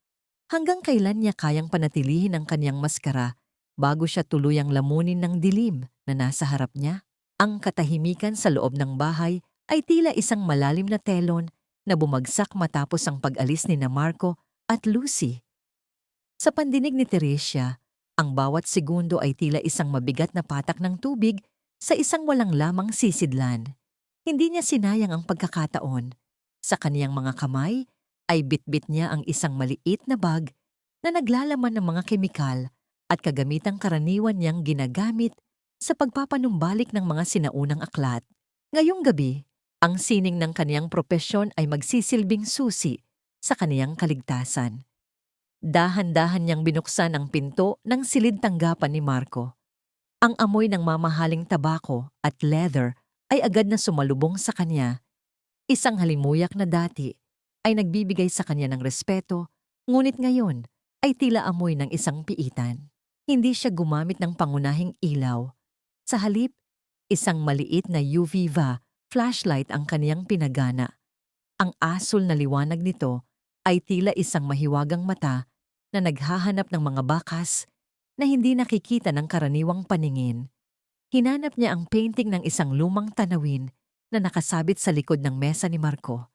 Hanggang kailan niya kayang panatilihin ang kaniyang maskara bago siya tuluyang lamunin ng dilim na nasa harap niya? Ang katahimikan sa loob ng bahay ay tila isang malalim na telon na bumagsak matapos ang pag-alis ni Marco at Lucy. Sa pandinig ni Teresia, ang bawat segundo ay tila isang mabigat na patak ng tubig sa isang walang lamang sisidlan. Hindi niya sinayang ang pagkakataon. Sa kaniyang mga kamay ay bitbit niya ang isang maliit na bag na naglalaman ng mga kemikal at kagamitang karaniwan niyang ginagamit sa pagpapanumbalik ng mga sinaunang aklat. Ngayong gabi, ang sining ng kaniyang propesyon ay magsisilbing susi sa kaniyang kaligtasan. Dahan-dahan niyang binuksan ang pinto ng silid tanggapan ni Marco. Ang amoy ng mamahaling tabako at leather ay agad na sumalubong sa kanya. Isang halimuyak na dati ay nagbibigay sa kanya ng respeto, ngunit ngayon ay tila amoy ng isang piitan. Hindi siya gumamit ng pangunahing ilaw. Sa halip, isang maliit na UV flashlight ang kaniyang pinagana. Ang asul na liwanag nito ay tila isang mahiwagang mata na naghahanap ng mga bakas na hindi nakikita ng karaniwang paningin. Hinanap niya ang painting ng isang lumang tanawin na nakasabit sa likod ng mesa ni Marco.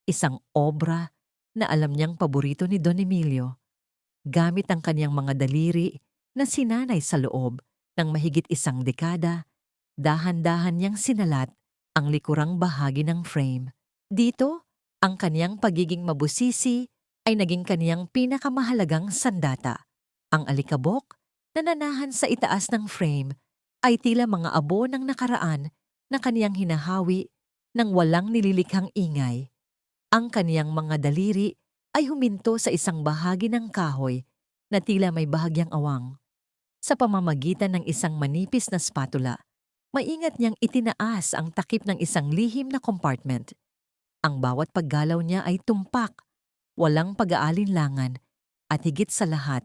Isang obra na alam niyang paborito ni Don Emilio. Gamit ang kaniyang mga daliri na sinanay sa loob ng mahigit isang dekada, dahan-dahan niyang sinalat ang likurang bahagi ng frame. Dito, ang kaniyang pagiging mabusisi ay naging kaniyang pinakamahalagang sandata. Ang alikabok na nanahan sa itaas ng frame ay tila mga abo ng nakaraan na kaniyang hinahawi ng walang nililikhang ingay. Ang kaniyang mga daliri ay huminto sa isang bahagi ng kahoy na tila may bahagyang awang. Sa pamamagitan ng isang manipis na spatula, maingat niyang itinaas ang takip ng isang lihim na compartment. Ang bawat paggalaw niya ay tumpak walang pag-aalinlangan, at higit sa lahat,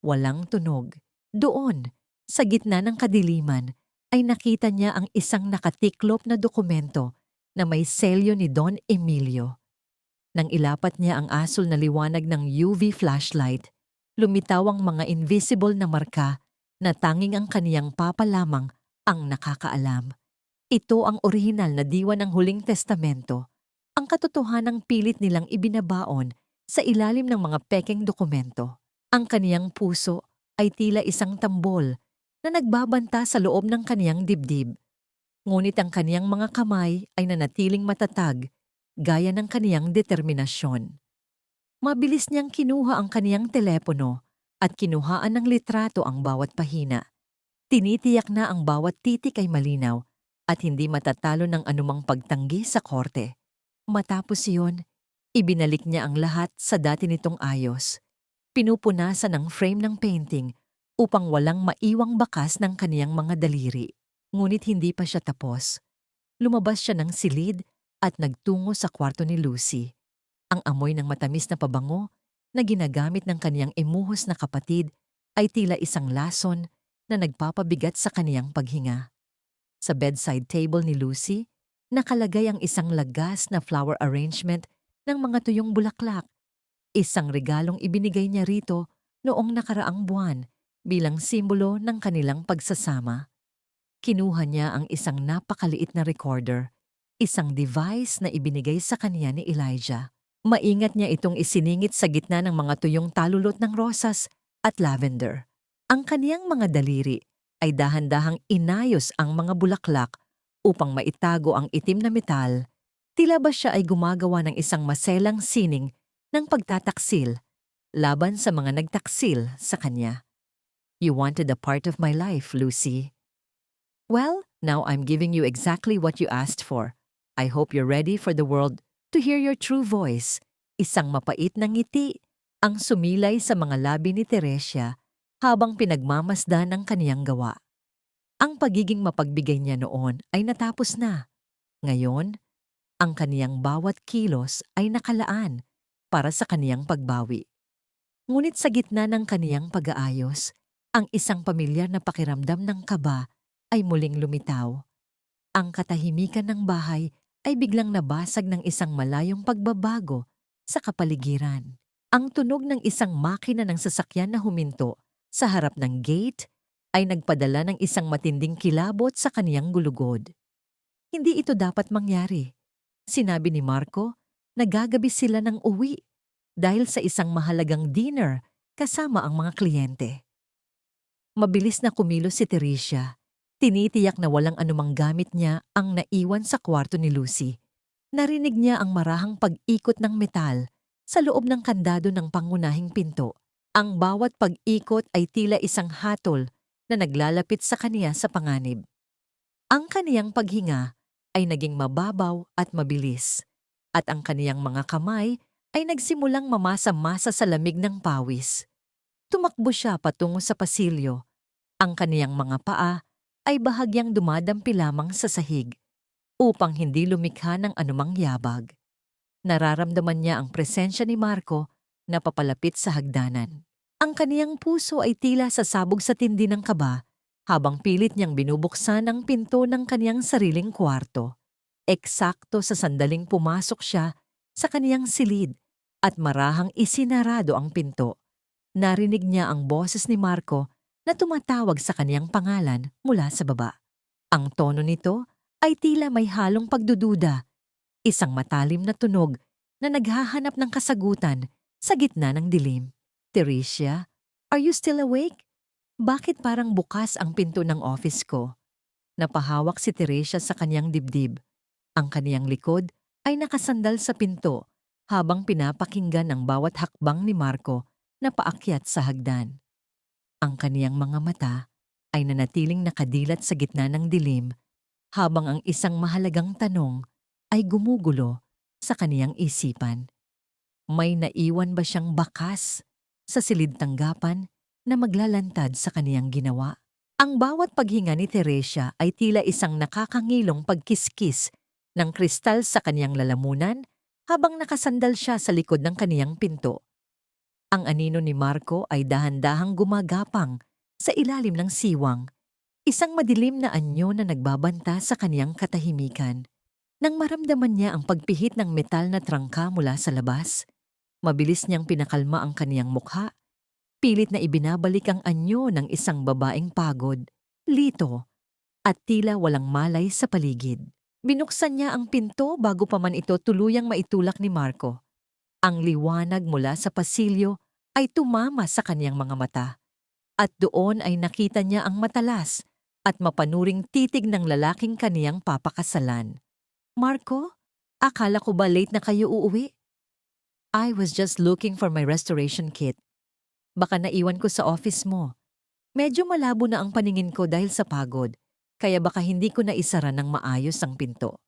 walang tunog. Doon, sa gitna ng kadiliman, ay nakita niya ang isang nakatiklop na dokumento na may selyo ni Don Emilio. Nang ilapat niya ang asul na liwanag ng UV flashlight, lumitaw ang mga invisible na marka na tanging ang kaniyang papa lamang ang nakakaalam. Ito ang orihinal na diwa ng Huling Testamento, ang katotohanang pilit nilang ibinabaon sa ilalim ng mga pekeng dokumento. Ang kaniyang puso ay tila isang tambol na nagbabanta sa loob ng kaniyang dibdib. Ngunit ang kaniyang mga kamay ay nanatiling matatag, gaya ng kaniyang determinasyon. Mabilis niyang kinuha ang kaniyang telepono at kinuhaan ng litrato ang bawat pahina. Tinitiyak na ang bawat titik ay malinaw at hindi matatalo ng anumang pagtanggi sa korte. Matapos iyon, ibinalik niya ang lahat sa dati nitong ayos. Pinupunasan ang frame ng painting upang walang maiwang bakas ng kaniyang mga daliri. Ngunit hindi pa siya tapos. Lumabas siya ng silid at nagtungo sa kwarto ni Lucy. Ang amoy ng matamis na pabango na ginagamit ng kaniyang emuhos na kapatid ay tila isang lason na nagpapabigat sa kaniyang paghinga. Sa bedside table ni Lucy, nakalagay ang isang lagas na flower arrangement ng mga tuyong bulaklak. Isang regalong ibinigay niya rito noong nakaraang buwan bilang simbolo ng kanilang pagsasama. Kinuha niya ang isang napakaliit na recorder, isang device na ibinigay sa kaniya ni Elijah. Maingat niya itong isiningit sa gitna ng mga tuyong talulot ng rosas at lavender. Ang kaniyang mga daliri ay dahan-dahang inayos ang mga bulaklak upang maitago ang itim na metal. Tila ba siya ay gumagawa ng isang maselang sining ng pagtataksil laban sa mga nagtaksil sa kanya. You wanted a part of my life, Lucy. Well, now I'm giving you exactly what you asked for. I hope you're ready for the world to hear your true voice. Isang mapait na ngiti ang sumilay sa mga labi ni Teresia habang pinagmamasdan ang kaniyang gawa. Ang pagiging mapagbigay niya noon ay natapos na. Ngayon, ang kaniyang bawat kilos ay nakalaan para sa kaniyang pagbawi. Ngunit sa gitna ng kaniyang pag-aayos, ang isang pamilyar na pakiramdam ng kaba ay muling lumitaw. Ang katahimikan ng bahay ay biglang nabasag ng isang malayong pagbabago sa kapaligiran. Ang tunog ng isang makina ng sasakyan na huminto sa harap ng gate ay nagpadala ng isang matinding kilabot sa kaniyang gulugod. Hindi ito dapat mangyari. Sinabi ni Marco na gagabi sila ng uwi dahil sa isang mahalagang dinner kasama ang mga kliyente. Mabilis na kumilos si Teresia. Tinitiyak na walang anumang gamit niya ang naiwan sa kwarto ni Lucy. Narinig niya ang marahang pag-ikot ng metal sa loob ng kandado ng pangunahing pinto. Ang bawat pag-ikot ay tila isang hatol na naglalapit sa kaniya sa panganib. Ang kaniyang paghinga ay naging mababaw at mabilis, at ang kaniyang mga kamay ay nagsimulang mamasa-masa sa lamig ng pawis. Tumakbo siya patungo sa pasilyo. Ang kaniyang mga paa ay bahagyang dumadampi lamang sa sahig upang hindi lumikha ng anumang yabag. Nararamdaman niya ang presensya ni Marco na papalapit sa hagdanan. Ang kaniyang puso ay tila sasabog sa tindi ng kaba habang pilit niyang binubuksan ang pinto ng kaniyang sariling kwarto. Eksakto sa sandaling pumasok siya sa kaniyang silid at marahang isinarado ang pinto. Narinig niya ang boses ni Marco na tumatawag sa kaniyang pangalan mula sa baba. Ang tono nito ay tila may halong pagdududa, isang matalim na tunog na naghahanap ng kasagutan sa gitna ng dilim. Teresia, are you still awake? Bakit parang bukas ang pinto ng office ko? Napahawak si Teresia sa kaniyang dibdib. Ang kaniyang likod ay nakasandal sa pinto habang pinapakinggan ang bawat hakbang ni Marco na paakyat sa hagdan. Ang kaniyang mga mata ay nanatiling nakadilat sa gitna ng dilim habang ang isang mahalagang tanong ay gumugulo sa kaniyang isipan. May naiwan ba siyang bakas sa silid tanggapan na maglalantad sa kaniyang ginawa? Ang bawat paghinga ni Teresia ay tila isang nakakangilong pagkiskis ng kristal sa kaniyang lalamunan habang nakasandal siya sa likod ng kaniyang pinto. Ang anino ni Marco ay dahan-dahang gumagapang sa ilalim ng siwang, isang madilim na anyo na nagbabanta sa kaniyang katahimikan. Nang maramdaman niya ang pagpihit ng metal na trangka mula sa labas, mabilis niyang pinakalma ang kaniyang mukha, pilit na ibinabalik ang anyo ng isang babaeng pagod, lito, at tila walang malay sa paligid. Binuksan niya ang pinto bago pa man ito tuluyang maitulak ni Marco. Ang liwanag mula sa pasilyo ay tumama sa kaniyang mga mata, at doon ay nakita niya ang matalas at mapanuring titig ng lalaking kaniyang papakasalan. Marco, akala ko ba late na kayo uuwi? I was just looking for my restoration kit. Baka naiwan ko sa office mo. Medyo malabo na ang paningin ko dahil sa pagod, kaya baka hindi ko na isara ng maayos ang pinto.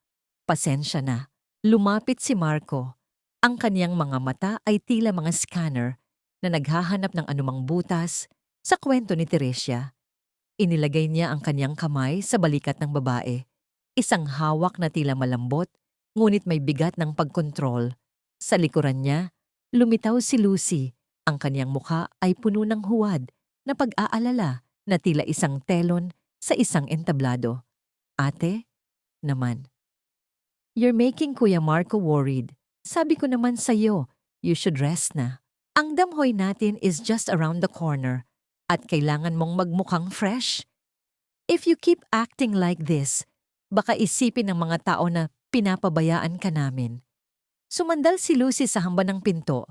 Pasensya na. Lumapit si Marco. Ang kaniyang mga mata ay tila mga scanner na naghahanap ng anumang butas sa kwento ni Teresia. Inilagay niya ang kaniyang kamay sa balikat ng babae. Isang hawak na tila malambot, ngunit may bigat ng pagkontrol. Sa likuran niya, lumitaw si Lucy. Ang kaniyang mukha ay puno ng huwad na pag-aalala na tila isang telon sa isang entablado. Ate, naman. You're making Kuya Marco worried. Sabi ko naman sa'yo, you should rest na. Ang damhoy natin is just around the corner at kailangan mong magmukhang fresh. If you keep acting like this, baka isipin ng mga tao na pinapabayaan ka namin. Sumandal si Lucy sa hamba ng pinto.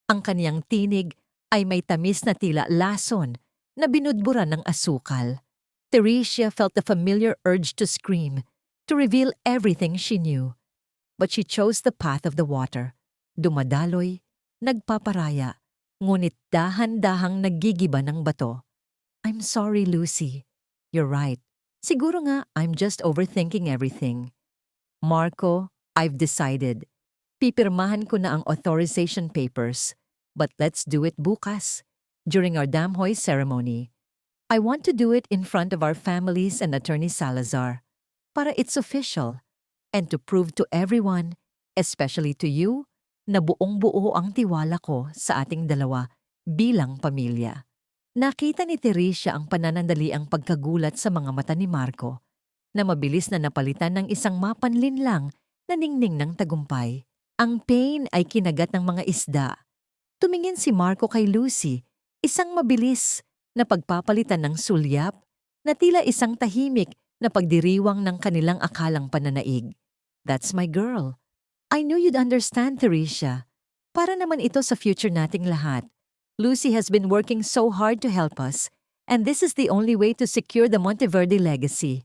Ang kaniyang tinig ay may tamis na tila lason na binudburan ng asukal. Teresia felt the familiar urge to scream, to reveal everything she knew. But she chose the path of the water. Dumadaloy, nagpaparaya, ngunit dahan-dahang naggigiba ng bato. I'm sorry, Lucy. You're right. Siguro nga I'm just overthinking everything. Marco, I've decided. Pipirmahan ko na ang authorization papers. But let's do it bukas, during our damhoy ceremony. I want to do it in front of our families and Attorney Salazar, para it's official, and to prove to everyone, especially to you, na buong-buo ang tiwala ko sa ating dalawa bilang pamilya. Nakita ni Teresia ang pananandaliang pagkagulat sa mga mata ni Marco, na mabilis na napalitan ng isang mapanlinlang na ningning ng tagumpay. Ang pain ay kinagat ng mga isda. Tumingin si Marco kay Lucy, isang mabilis na pagpapalitan ng sulyap na tila isang tahimik na pagdiriwang ng kanilang akalang pananaig. That's my girl. I knew you'd understand, Teresia. Para naman ito sa future nating lahat. Lucy has been working so hard to help us, and this is the only way to secure the Monteverde legacy.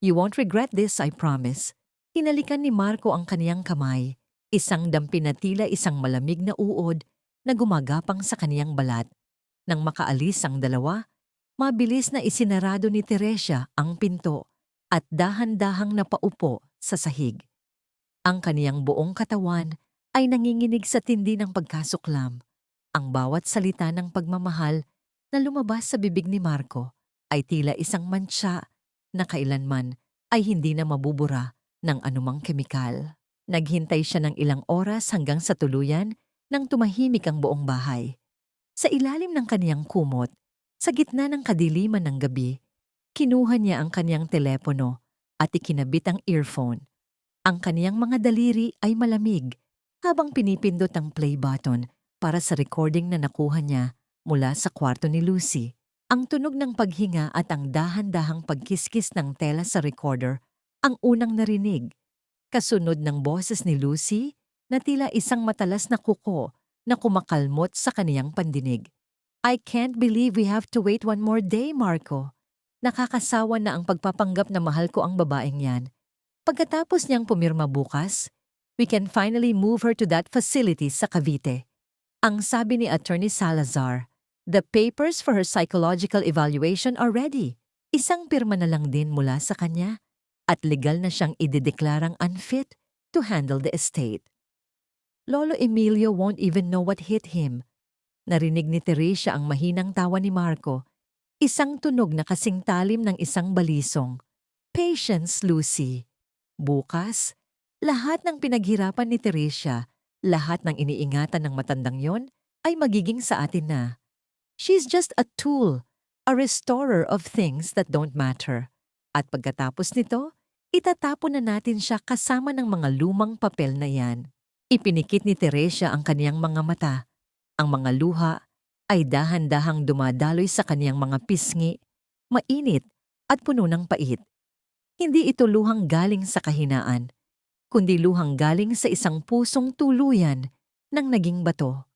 You won't regret this, I promise. Hinalikan ni Marco ang kaniyang kamay, isang dampi na tila isang malamig na uod na gumagapang sa kaniyang balat. Nang makaalis ang dalawa, mabilis na isinarado ni Teresia ang pinto at dahan-dahang napaupo sa sahig. Ang kaniyang buong katawan ay nanginginig sa tindi ng pagkasuklam. Ang bawat salita ng pagmamahal na lumabas sa bibig ni Marco ay tila isang mantsa na kailanman ay hindi na mabubura ng anumang kemikal. Naghintay siya ng ilang oras hanggang sa tuluyan nang tumahimik ang buong bahay. Sa ilalim ng kaniyang kumot, sa gitna ng kadiliman ng gabi, kinuha niya ang kaniyang telepono at ikinabit ang earphone. Ang kaniyang mga daliri ay malamig habang pinipindot ang play button para sa recording na nakuha niya mula sa kwarto ni Lucy. Ang tunog ng paghinga at ang dahan-dahang pagkiskis ng tela sa recorder ang unang narinig. Kasunod ng boses ni Lucy na tila isang matalas na kuko na kumakalmot sa kaniyang pandinig. I can't believe we have to wait one more day, Marco. Nakakasawa na ang pagpapanggap na mahal ko ang babaeng yan. Pagkatapos niyang pumirma bukas, we can finally move her to that facility sa Cavite. Ang sabi ni Attorney Salazar, the papers for her psychological evaluation are ready. Isang pirma na lang din mula sa kanya at legal na siyang idedeklarang unfit to handle the estate. Lolo Emilio won't even know what hit him. Narinig ni Teresia ang mahinang tawa ni Marco, isang tunog na kasing talim ng isang balisong. Patience, Lucy. Bukas, Lahat ng pinaghirapan ni Teresia, lahat ng iniingatan ng matandang yon, ay magiging sa atin na. She's just a tool, a restorer of things that don't matter. At pagkatapos nito, itatapon na natin siya kasama ng mga lumang papel na yan. Ipinikit ni Teresia ang kaniyang mga mata. Ang mga luha ay dahan-dahang dumadaloy sa kaniyang mga pisngi, mainit at puno ng pait. Hindi ito luhang galing sa kahinaan, kundi luhang galing sa isang pusong tuluyan ng naging bato.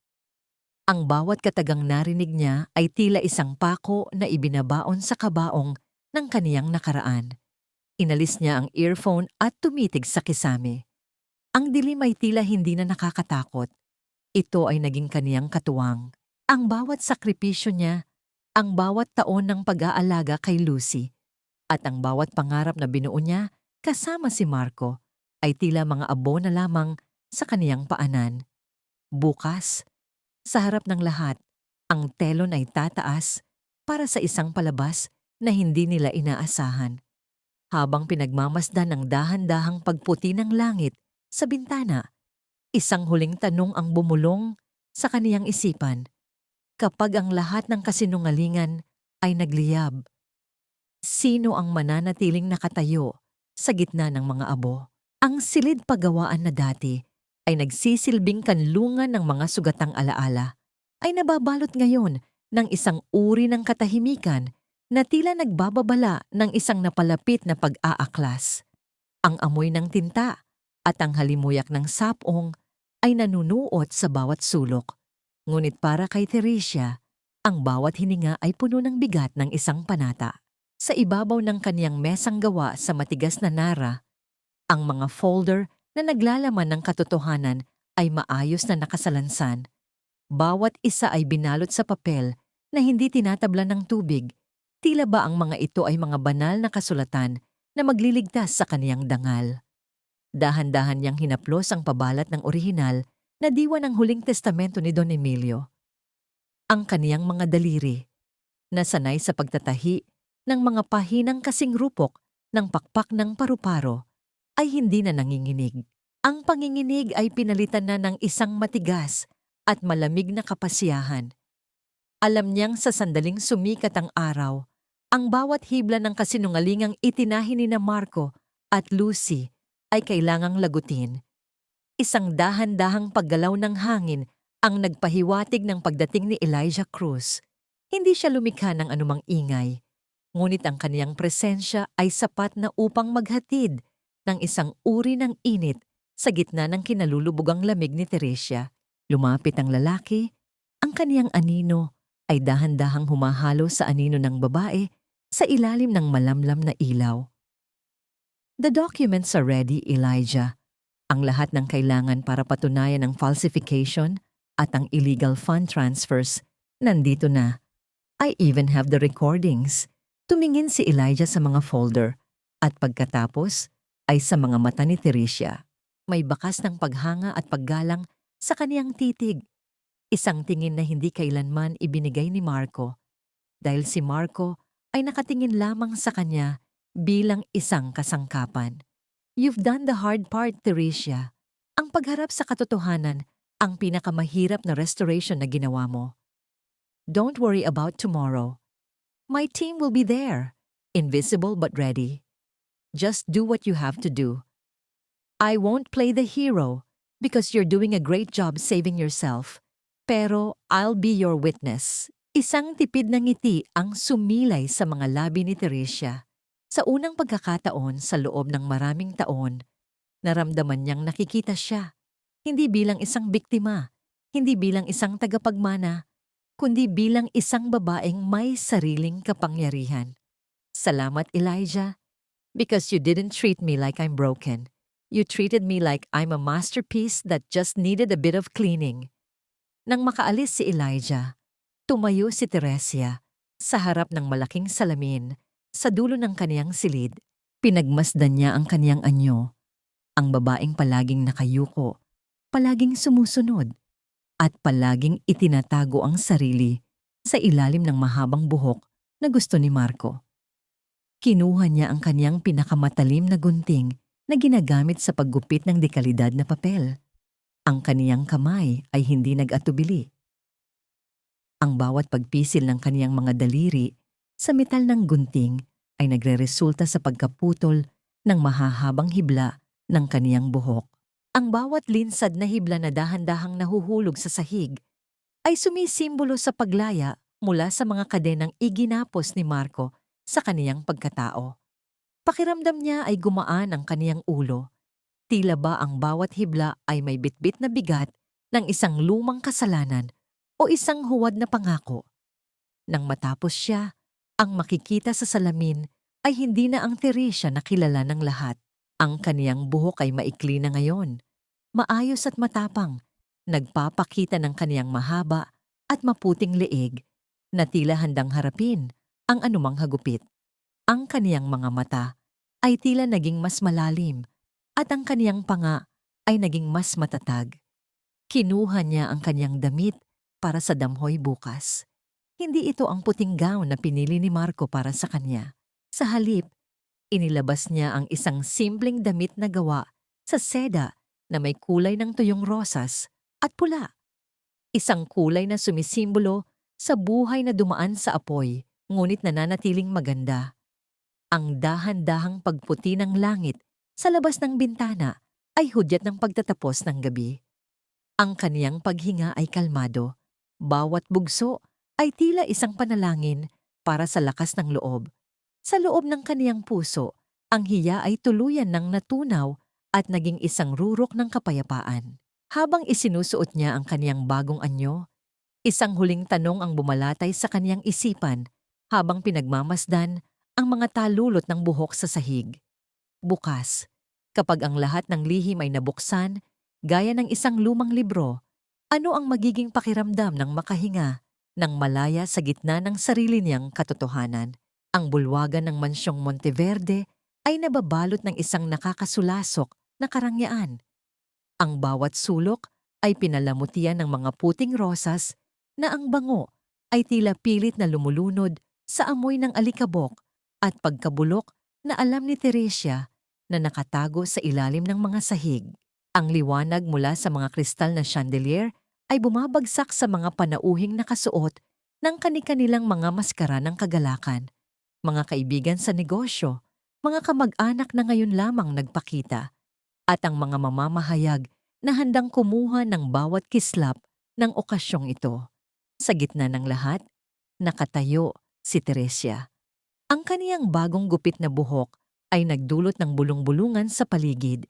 Ang bawat katagang narinig niya ay tila isang pako na ibinabaon sa kabaong ng kaniyang nakaraan. Inalis niya ang earphone at tumitig sa kisame. Ang dilim ay tila hindi na nakakatakot. Ito ay naging kaniyang katuwang. Ang bawat sakripisyo niya, ang bawat taon ng pag-aalaga kay Lucy, at ang bawat pangarap na binuo niya kasama si Marco ay tila mga abo na lamang sa kaniyang paanan. Bukas, sa harap ng lahat, ang telon ay tataas para sa isang palabas na hindi nila inaasahan. Habang pinagmamasdan ng dahan-dahang pagputi ng langit sa bintana, isang huling tanong ang bumulong sa kaniyang isipan. Kapag ang lahat ng kasinungalingan ay nagliyab, sino ang mananatiling nakatayo sa gitna ng mga abo? Ang silid pagawaan na dati ay nagsisilbing kanlungan ng mga sugatang alaala, ay nababalot ngayon ng isang uri ng katahimikan na tila nagbababala ng isang napalapit na pag-aaklas. Ang amoy ng tinta at ang halimuyak ng sapong ay nanunuot sa bawat sulok. Ngunit para kay Teresia, ang bawat hininga ay puno ng bigat ng isang panata. Sa ibabaw ng kaniyang mesang gawa sa matigas na nara, ang mga folder na naglalaman ng katotohanan ay maayos na nakasalansan. Bawat isa ay binalot sa papel na hindi tinatablan ng tubig. Tila ba ang mga ito ay mga banal na kasulatan na magliligtas sa kaniyang dangal. Dahan-dahan niyang hinaplos ang pabalat ng orihinal na diwa ng huling testamento ni Don Emilio. Ang kaniyang mga daliri, na sanay sa pagtatahi ng mga pahinang kasing rupok ng pakpak ng paru-paro, ay hindi na nanginginig. Ang panginginig ay pinalitan na ng isang matigas at malamig na kapasiyahan. Alam niyang sa sandaling sumikat ang araw, ang bawat hibla ng kasinungalingang itinahi ni Marco at Lucy ay kailangang lagutin. Isang dahan-dahang paggalaw ng hangin ang nagpahiwatig ng pagdating ni Elijah Cruz. Hindi siya lumikha ng anumang ingay, ngunit ang kaniyang presensya ay sapat na upang maghatid ng isang uri ng init sa gitna ng kinalulubugang lamig ni Teresia. Lumapit ang lalaki, ang kaniyang anino ay dahan-dahang humahalo sa anino ng babae sa ilalim ng malamlam na ilaw. The documents are ready, Elijah. Ang lahat ng kailangan para patunayan ang falsification at ang illegal fund transfers nandito na. I even have the recordings. Tumingin si Elijah sa mga folder at pagkatapos ay sa mga mata ni Teresia. May bakas ng paghanga at paggalang sa kaniyang titig. Isang tingin na hindi kailanman ibinigay ni Marco dahil si Marco ay nakatingin lamang sa kanya bilang isang kasangkapan. You've done the hard part, Teresia. Ang pagharap sa katotohanan ang pinakamahirap na restoration na ginawa mo. Don't worry about tomorrow. My team will be there, invisible but ready. Just do what you have to do. I won't play the hero because you're doing a great job saving yourself. Pero I'll be your witness. Isang tipid na ngiti ang sumilay sa mga labi ni Teresia. Sa unang pagkakataon sa loob ng maraming taon, naramdaman niyang nakikita siya. Hindi bilang isang biktima, hindi bilang isang tagapagmana, kundi bilang isang babaeng may sariling kapangyarihan. Salamat, Elijah. Because you didn't treat me like I'm broken. You treated me like I'm a masterpiece that just needed a bit of cleaning. Nang makaalis si Elijah, tumayo si Teresia sa harap ng malaking salamin sa dulo ng kaniyang silid. Pinagmasdan niya ang kaniyang anyo, ang babaeng palaging nakayuko, palaging sumusunod, at palaging itinatago ang sarili sa ilalim ng mahabang buhok na gusto ni Marco. Kinuha niya ang kaniyang pinakamatalim na gunting na ginagamit sa paggupit ng dekalidad na papel. Ang kaniyang kamay ay hindi nag-atubili. Ang bawat pagpisil ng kaniyang mga daliri sa metal ng gunting ay nagreresulta sa pagkaputol ng mahahabang hibla ng kaniyang buhok. Ang bawat linsad na hibla na dahan-dahang nahuhulog sa sahig ay sumisimbolo sa paglaya mula sa mga kadenang iginapos ni Marco sa kaniyang pagkatao. Pakiramdam niya ay gumaan ang kaniyang ulo. Tila ba ang bawat hibla ay may bitbit na bigat ng isang lumang kasalanan o isang huwad na pangako. Nang matapos siya, ang makikita sa salamin ay hindi na ang Teresia na kilala ng lahat. Ang kaniyang buhok ay maikli na ngayon, maayos at matapang, nagpapakita ng kaniyang mahaba at maputing leeg na tila handang harapin ang anumang hagupit. Ang kaniyang mga mata ay tila naging mas malalim at ang kaniyang panga ay naging mas matatag. Kinuha niya ang kaniyang damit para sa damhoy bukas. Hindi ito ang puting gown na pinili ni Marco para sa kanya. Sa halip, inilabas niya ang isang simpleng damit na gawa sa seda na may kulay ng tuyong rosas at pula. Isang kulay na sumisimbolo sa buhay na dumaan sa apoy, ngunit nananatiling maganda. Ang dahan-dahang pagputi ng langit sa labas ng bintana ay hudyat ng pagtatapos ng gabi. Ang kaniyang paghinga ay kalmado. Bawat bugso ay tila isang panalangin para sa lakas ng loob. Sa loob ng kaniyang puso, ang hiya ay tuluyan ng natunaw at naging isang rurok ng kapayapaan. Habang isinusuot niya ang kaniyang bagong anyo, isang huling tanong ang bumalatay sa kaniyang isipan habang pinagmamasdan ang mga talulot ng buhok sa sahig. Bukas, kapag ang lahat ng lihim ay nabuksan, gaya ng isang lumang libro, ano ang magiging pakiramdam ng makahinga, ng malaya sa gitna ng sarili niyang katotohanan? Ang bulwagan ng mansyong Monteverde ay nababalot ng isang nakakasulasok na karangyaan. Ang bawat sulok ay pinalamutian ng mga puting rosas na ang bango ay tila pilit na lumulunod sa amoy ng alikabok at pagkabulok na alam ni Teresia na nakatago sa ilalim ng mga sahig. Ang liwanag mula sa mga kristal na chandelier ay bumabagsak sa mga panauhing nakasuot ng kani-kanilang mga maskara ng kagalakan. Mga kaibigan sa negosyo, mga kamag-anak na ngayon lamang nagpakita, at ang mga mamamahayag na handang kumuha ng bawat kislap ng okasyong ito. Sa gitna ng lahat, nakatayo si Teresia. Ang kaniyang bagong gupit na buhok ay nagdulot ng bulong-bulungan sa paligid.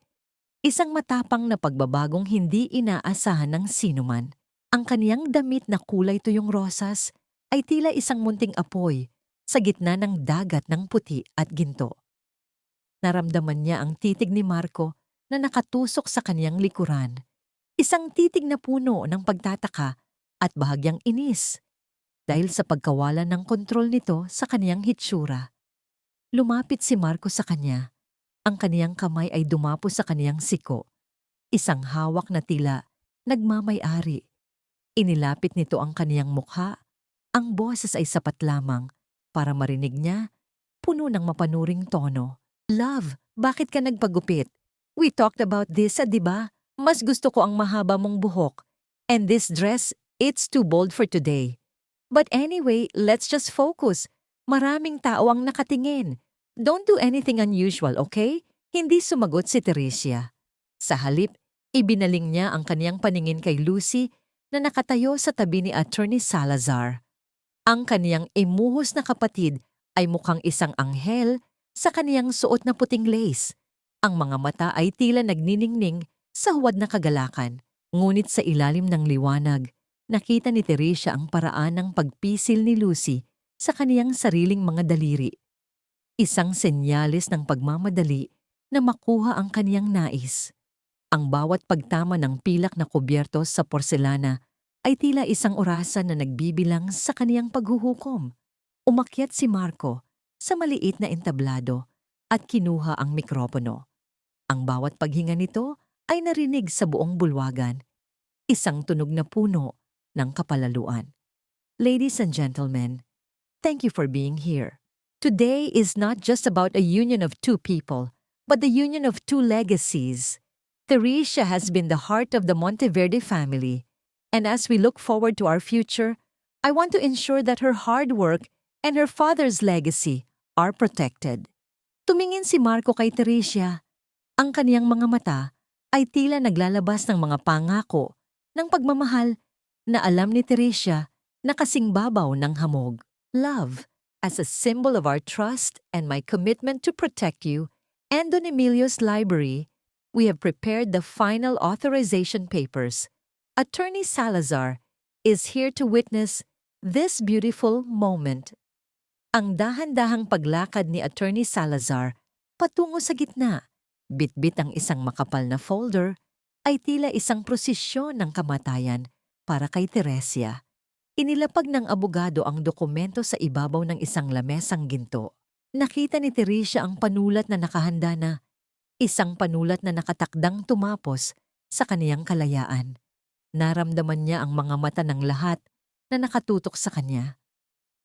Isang matapang na pagbabagong hindi inaasahan ng sinuman. Ang kaniyang damit na kulay tuyong rosas ay tila isang munting apoy sa gitna ng dagat ng puti at ginto. Naramdaman niya ang titig ni Marco na nakatusok sa kaniyang likuran. Isang titig na puno ng pagtataka at bahagyang inis dahil sa pagkawalan ng kontrol nito sa kaniyang hitsura. Lumapit si Marco sa kanya. Ang kaniyang kamay ay dumapo sa kaniyang siko. Isang hawak na tila nagmamay-ari. Inilapit nito ang kaniyang mukha. Ang boses ay sapat lamang para marinig niya, puno ng mapanuring tono. Love, bakit ka nagpagupit? We talked about this, di ba? Mas gusto ko ang mahaba mong buhok. And this dress, it's too bold for today. But anyway, let's just focus. Maraming tao ang nakatingin. Don't do anything unusual, okay? Hindi sumagot si Teresia. Sa halip, ibinaling niya ang kaniyang paningin kay Lucy na nakatayo sa tabi ni Attorney Salazar. Ang kaniyang imuhos na kapatid ay mukhang isang anghel sa kaniyang suot na puting lace. Ang mga mata ay tila nagniningning sa huwad na kagalakan. Ngunit sa ilalim ng liwanag, nakita ni Teresia ang paraan ng pagpisil ni Lucy sa kaniyang sariling mga daliri. Isang senyales ng pagmamadali na makuha ang kaniyang nais. Ang bawat pagtama ng pilak na kubyerto sa porselana ay tila isang orasan na nagbibilang sa kaniyang paghuhukom. Umakyat si Marco sa maliit na entablado at kinuha ang mikropono. Ang bawat paghinga nito ay narinig sa buong bulwagan. Isang tunog na puno ng kapalaluan. Ladies and gentlemen, thank you for being here. Today is not just about a union of two people, but the union of two legacies. Teresia has been the heart of the Monteverde family, and as we look forward to our future, I want to ensure that her hard work and her father's legacy are protected. Tumingin si Marco kay Teresia. Ang kaniyang mga mata ay tila naglalabas ng mga pangako ng pagmamahal na alam ni Teresia na kasing babaw ng hamog. Love, as a symbol of our trust and my commitment to protect you, and Don Emilio's library, we have prepared the final authorization papers. Attorney Salazar is here to witness this beautiful moment. Ang dahan-dahang paglakad ni Attorney Salazar patungo sa gitna, bitbit ang isang makapal na folder, ay tila isang prosesyon ng kamatayan para kay Teresia. Inilapag ng abogado ang dokumento sa ibabaw ng isang lamesang ginto. Nakita ni Teresia ang panulat na nakahanda na, isang panulat na nakatakdang tumapos sa kaniyang kalayaan. Naramdaman niya ang mga mata ng lahat na nakatutok sa kanya.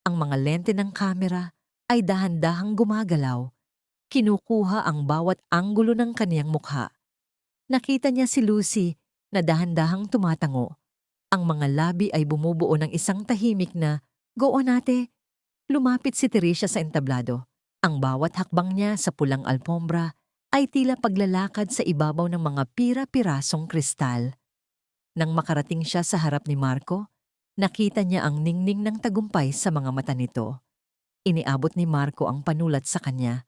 Ang mga lente ng kamera ay dahan-dahang gumagalaw. Kinukuha ang bawat anggulo ng kaniyang mukha. Nakita niya si Lucy na dahan-dahang tumatango. Ang mga labi ay bumubuo ng isang tahimik na, "Go on ate." Lumapit si Teresia sa entablado. Ang bawat hakbang niya sa pulang alpombra ay tila paglalakad sa ibabaw ng mga pira-pirasong kristal. Nang makarating siya sa harap ni Marco, nakita niya ang ningning ng tagumpay sa mga mata nito. Iniabot ni Marco ang panulat sa kanya.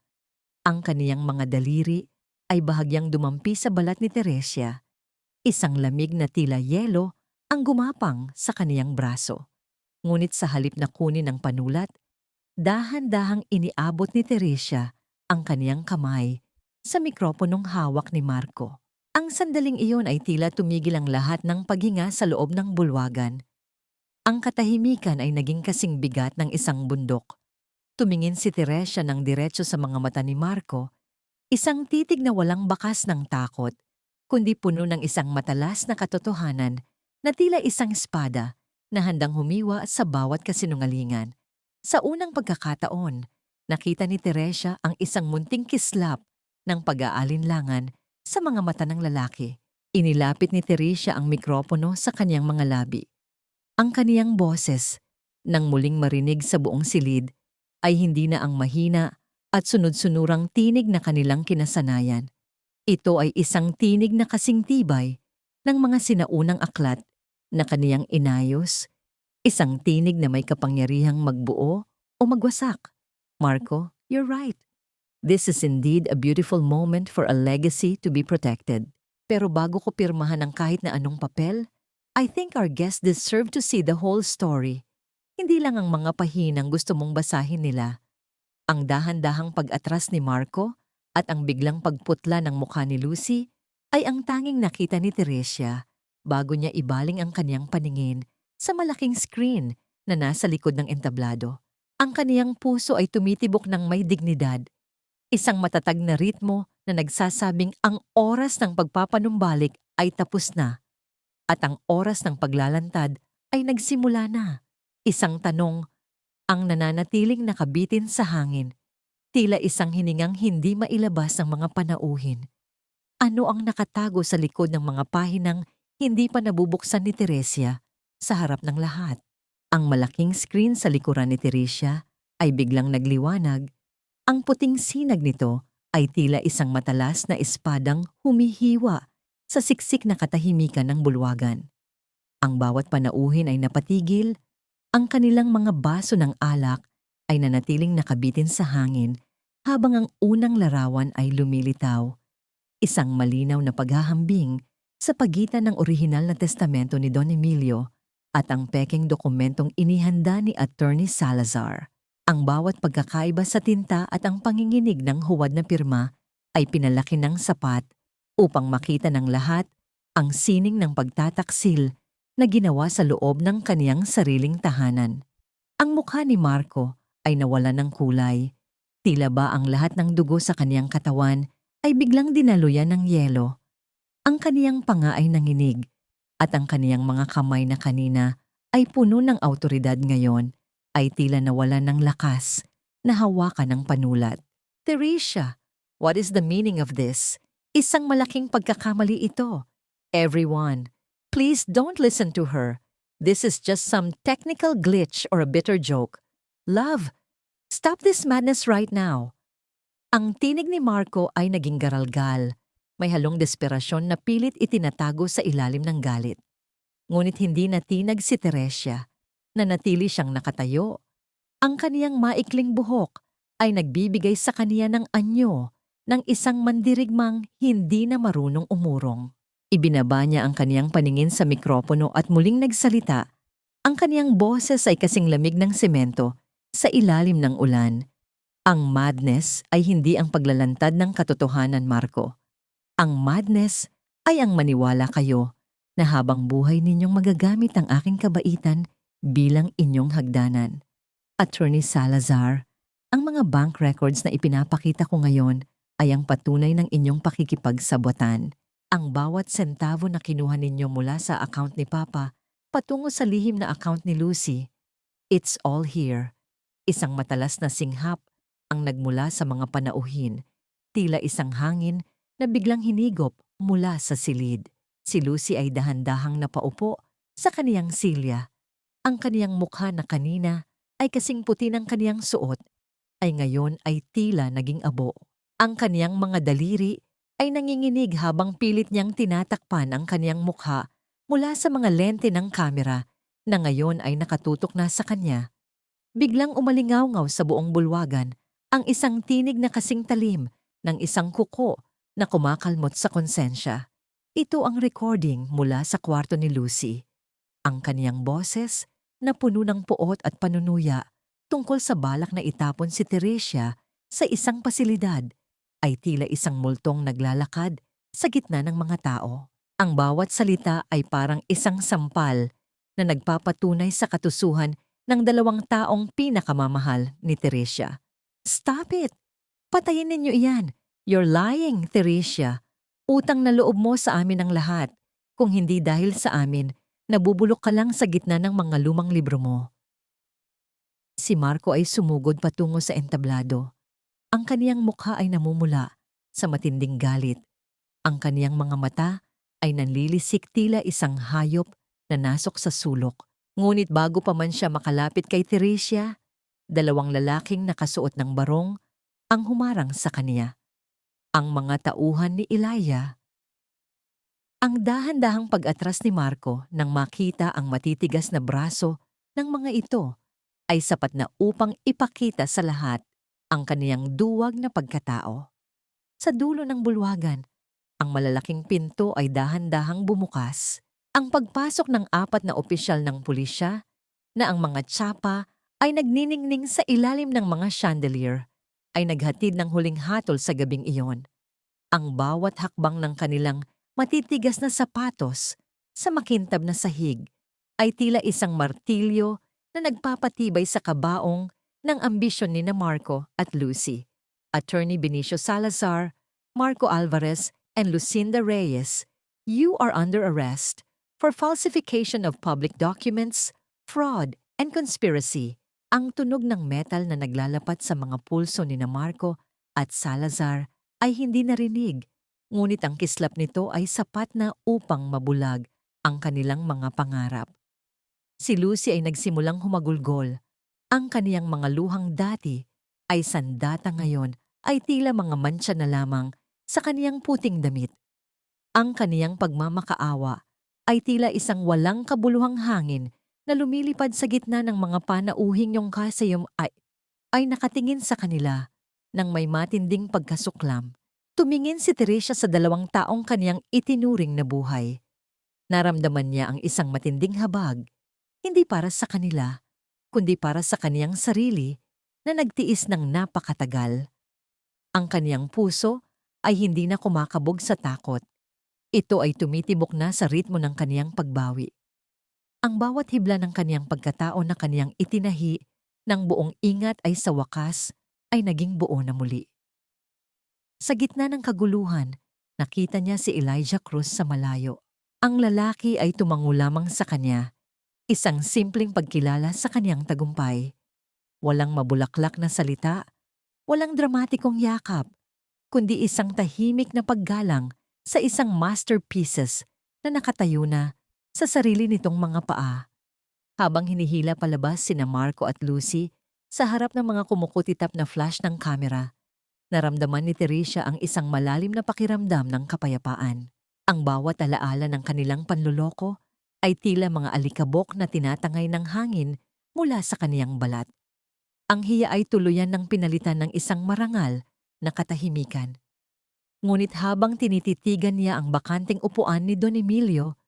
Ang kaniyang mga daliri ay bahagyang dumampi sa balat ni Teresia. Isang lamig na tila yelo ang gumapang sa kaniyang braso. Ngunit sa halip na kunin ang panulat, dahan-dahang iniabot ni Teresia ang kaniyang kamay sa mikroponong hawak ni Marco. Ang sandaling iyon ay tila tumigil ang lahat ng paghinga sa loob ng bulwagan. Ang katahimikan ay naging kasing bigat ng isang bundok. Tumingin si Teresia ng diretso sa mga mata ni Marco, isang titig na walang bakas ng takot, kundi puno ng isang matalas na katotohanan na tila isang espada na handang humiwa sa bawat kasinungalingan. Sa unang pagkakataon, nakita ni Teresia ang isang munting kislap ng pag-aalinlangan sa mga mata ng lalaki. Inilapit ni Teresia ang mikropono sa kanyang mga labi. Ang kaniyang boses, nang muling marinig sa buong silid, ay hindi na ang mahina at sunod-sunurang tinig na kanilang kinasanayan. Ito ay isang tinig na kasing tibay ng mga sinaunang aklat na kaniyang inayos, isang tinig na may kapangyarihang magbuo o magwasak. Marco, you're right. This is indeed a beautiful moment for a legacy to be protected. Pero bago ko pirmahan ang kahit na anong papel, I think our guests deserve to see the whole story. Hindi lang ang mga pahinang gusto mong basahin nila. Ang dahan-dahang pag-atras ni Marco at ang biglang pagputla ng mukha ni Lucy ay ang tanging nakita ni Teresia bago niya ibaling ang kaniyang paningin sa malaking screen na nasa likod ng entablado. Ang kaniyang puso ay tumitibok ng may dignidad. Isang matatag na ritmo na nagsasabing ang oras ng pagpapanumbalik ay tapos na at ang oras ng paglalantad ay nagsimula na. Isang tanong ang nananatiling nakabitin sa hangin, tila isang hiningang hindi mailabas ng mga panauhin. Ano ang nakatago sa likod ng mga pahinang hindi pa nabubuksan ni Teresia sa harap ng lahat? Ang malaking screen sa likuran ni Teresia ay biglang nagliwanag. Ang puting sinag nito ay tila isang matalas na espadang humihiwa sa siksik na katahimikan ng bulwagan. Ang bawat panauhin ay napatigil, ang kanilang mga baso ng alak ay nanatiling nakabitin sa hangin habang ang unang larawan ay lumilitaw. Isang malinaw na paghahambing sa pagitan ng orihinal na testamento ni Don Emilio at ang pekeng dokumentong inihanda ni Attorney Salazar. Ang bawat pagkakaiba sa tinta at ang panginginig ng huwad na pirma ay pinalaki ng sapat upang makita ng lahat ang sining ng pagtataksil na ginawa sa loob ng kaniyang sariling tahanan. Ang mukha ni Marco ay nawala ng kulay. Tila ba ang lahat ng dugo sa kaniyang katawan ay biglang dinaluyan ng yelo. Ang kaniyang panga ay nanginig at ang kaniyang mga kamay na kanina ay puno ng awtoridad ngayon ay tila nawalan ng lakas na hawakan ng panulat. Teresia, What is the meaning of this? Isang malaking pagkakamali ito. Everyone, please don't listen to her. This is just some technical glitch or a bitter joke. Love, stop this madness right now. Ang tinig ni Marco ay naging garalgal. May halong desperasyon na pilit itinatago sa ilalim ng galit. Ngunit hindi natinag si Teresia. Nanatili siyang nakatayo. Ang kaniyang maikling buhok ay nagbibigay sa kaniya ng anyo ng isang mandirigmang hindi na marunong umurong. Ibinaba niya ang kaniyang paningin sa mikropono at muling nagsalita. Ang kaniyang boses ay kasing lamig ng semento sa ilalim ng ulan. Ang madness ay hindi ang paglalantad ng katotohanan, Marco. Ang madness ay ang maniwala kayo na habang buhay ninyong magagamit ang aking kabaitan bilang inyong hagdanan. Attorney Salazar, ang mga bank records na ipinapakita ko ngayon ay ang patunay ng inyong pakikipagsabwatan. Ang bawat sentavo na kinuha ninyo mula sa account ni Papa patungo sa lihim na account ni Lucy, it's all here. Isang matalas na singhap ang nagmula sa mga panauhin, tila isang hangin na biglang hinigop mula sa silid. Si Lucy ay dahan-dahang napaupo sa kaniyang silya. Ang kaniyang mukha na kanina ay kasing puti ng kaniyang suot, ay ngayon ay tila naging abo. Ang kaniyang mga daliri ay nanginginig habang pilit niyang tinatakpan ang kaniyang mukha mula sa mga lente ng kamera na ngayon ay nakatutok na sa kanya. Biglang umalingaw-ngaw sa buong bulwagan ang isang tinig na kasing talim ng isang kuko na kumakalmot sa konsensya. Ito ang recording mula sa kwarto ni Lucy. Ang kaniyang boses na puno ng puot at panunuya tungkol sa balak na itapon si Teresia sa isang pasilidad ay tila isang multong naglalakad sa gitna ng mga tao. Ang bawat salita ay parang isang sampal na nagpapatunay sa katusuhan ng dalawang taong pinakamamahal ni Teresia. Stop it! Patayin ninyo iyan! You're lying, Teresia. Utang na loob mo sa amin ang lahat. Kung hindi dahil sa amin, nabubulok ka lang sa gitna ng mga lumang libro mo. Si Marco ay sumugod patungo sa entablado. Ang kaniyang mukha ay namumula sa matinding galit. Ang kaniyang mga mata ay nanlilisik tila isang hayop na nasok sa sulok. Ngunit bago pa man siya makalapit kay Teresia, dalawang lalaking nakasuot ng barong ang humarang sa kaniya. Ang mga tauhan ni Elijah. Ang dahan-dahang pag-atras ni Marco nang makita ang matitigas na braso ng mga ito ay sapat na upang ipakita sa lahat ang kaniyang duwag na pagkatao. Sa dulo ng bulwagan, ang malalaking pinto ay dahan-dahang bumukas. Ang pagpasok ng 4 na opisyal ng pulisya na ang mga tsapa ay nagniningning sa ilalim ng mga chandelier ay naghatid ng huling hatol sa gabing iyon. Ang bawat hakbang ng kanilang matitigas na sapatos sa makintab na sahig ay tila isang martilyo na nagpapatibay sa kabaong ng ambisyon ni Marco at Lucy. Attorney Benicio Salazar, Marco Alvarez, and Lucinda Reyes, you are under arrest for falsification of public documents, fraud, and conspiracy. Ang tunog ng metal na naglalapat sa mga pulso ni Marco at Salazar ay hindi narinig, ngunit ang kislap nito ay sapat na upang mabulag ang kanilang mga pangarap. Si Lucy ay nagsimulang humagulgol. Ang kaniyang mga luhang dati ay sandata ngayon ay tila mga mantsa na lamang sa kaniyang puting damit. Ang kaniyang pagmamakaawa ay tila isang walang kabuluhang hangin na lumilipad sa gitna ng mga panauhing yung kasayom ay nakatingin sa kanila nang may matinding pagkasuklam. Tumingin si Teresia sa 2 taong kaniyang itinuring na buhay. Naramdaman niya ang isang matinding habag, hindi para sa kanila, kundi para sa kaniyang sarili na nagtiis ng napakatagal. Ang kaniyang puso ay hindi na kumakabog sa takot. Ito ay tumitibok na sa ritmo ng kaniyang pagbawi. Ang bawat hibla ng kaniyang pagkatao na kaniyang itinahi ng buong ingat ay sa wakas ay naging buo na muli. Sa gitna ng kaguluhan, nakita niya si Elijah Cruz sa malayo. Ang lalaki ay tumango lamang sa kanya. Isang simpleng pagkilala sa kaniyang tagumpay. Walang mabulaklak na salita, walang dramatikong yakap, kundi isang tahimik na paggalang sa isang masterpieces na nakatayo na sa sarili nitong mga paa. Habang hinihila palabas sina Marco at Lucy sa harap ng mga kumukutitap na flash ng kamera, naramdaman ni Teresia ang isang malalim na pakiramdam ng kapayapaan. Ang bawat alaala ng kanilang panloloko ay tila mga alikabok na tinatangay ng hangin mula sa kaniyang balat. Ang hiya ay tuluyan ng pinalitan ng isang marangal na katahimikan. Ngunit habang tinititigan niya ang bakanting upuan ni Don Emilio,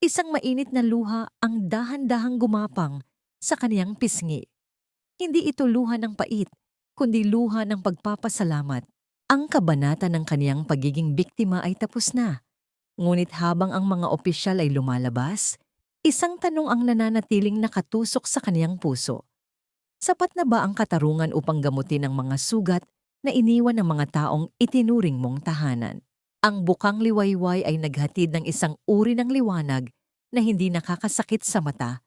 isang mainit na luha ang dahan-dahang gumapang sa kaniyang pisngi. Hindi ito luha ng pait, kundi luha ng pagpapasalamat. Ang kabanata ng kaniyang pagiging biktima ay tapos na. Ngunit habang ang mga opisyal ay lumalabas, isang tanong ang nananatiling nakatusok sa kaniyang puso. Sapat na ba ang katarungan upang gamutin ang mga sugat na iniwan ng mga taong itinuring mong tahanan? Ang bukang liwayway ay naghatid ng isang uri ng liwanag na hindi nakakasakit sa mata.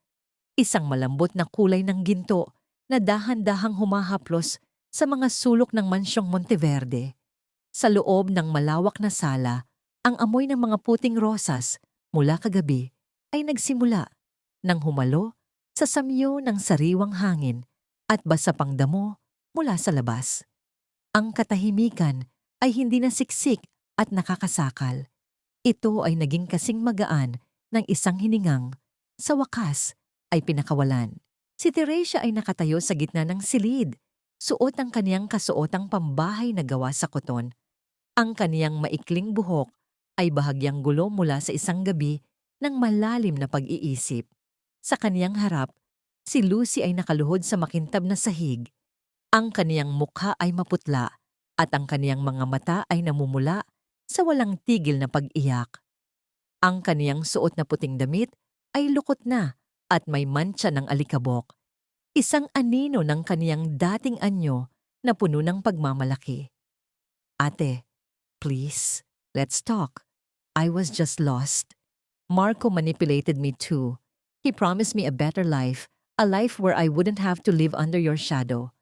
Isang malambot na kulay ng ginto na dahan-dahang humahaplos sa mga sulok ng mansyong Monteverde. Sa loob ng malawak na sala, ang amoy ng mga puting rosas mula kagabi ay nagsimula nang humalo sa samyo ng sariwang hangin at basa pang damo mula sa labas. Ang katahimikan ay hindi na siksik at nakakasakal. Ito ay naging kasing magaan ng isang hiningang. Sa wakas ay pinakawalan. Si Teresia ay nakatayo sa gitna ng silid, suot ang kaniyang kasuotang pambahay na gawa sa koton. Ang kaniyang maikling buhok ay bahagyang gulo mula sa isang gabi ng malalim na pag-iisip. Sa kaniyang harap, si Lucy ay nakaluhod sa makintab na sahig. Ang kaniyang mukha ay maputla at ang kaniyang mga mata ay namumula sa walang tigil na pag-iyak. Ang kaniyang suot na puting damit ay lukot na at may mantsa ng alikabok. Isang anino ng kaniyang dating anyo na puno ng pagmamalaki. Ate, please, let's talk. I was just lost. Marco manipulated me too. He promised me a better life, a life where I wouldn't have to live under your shadow.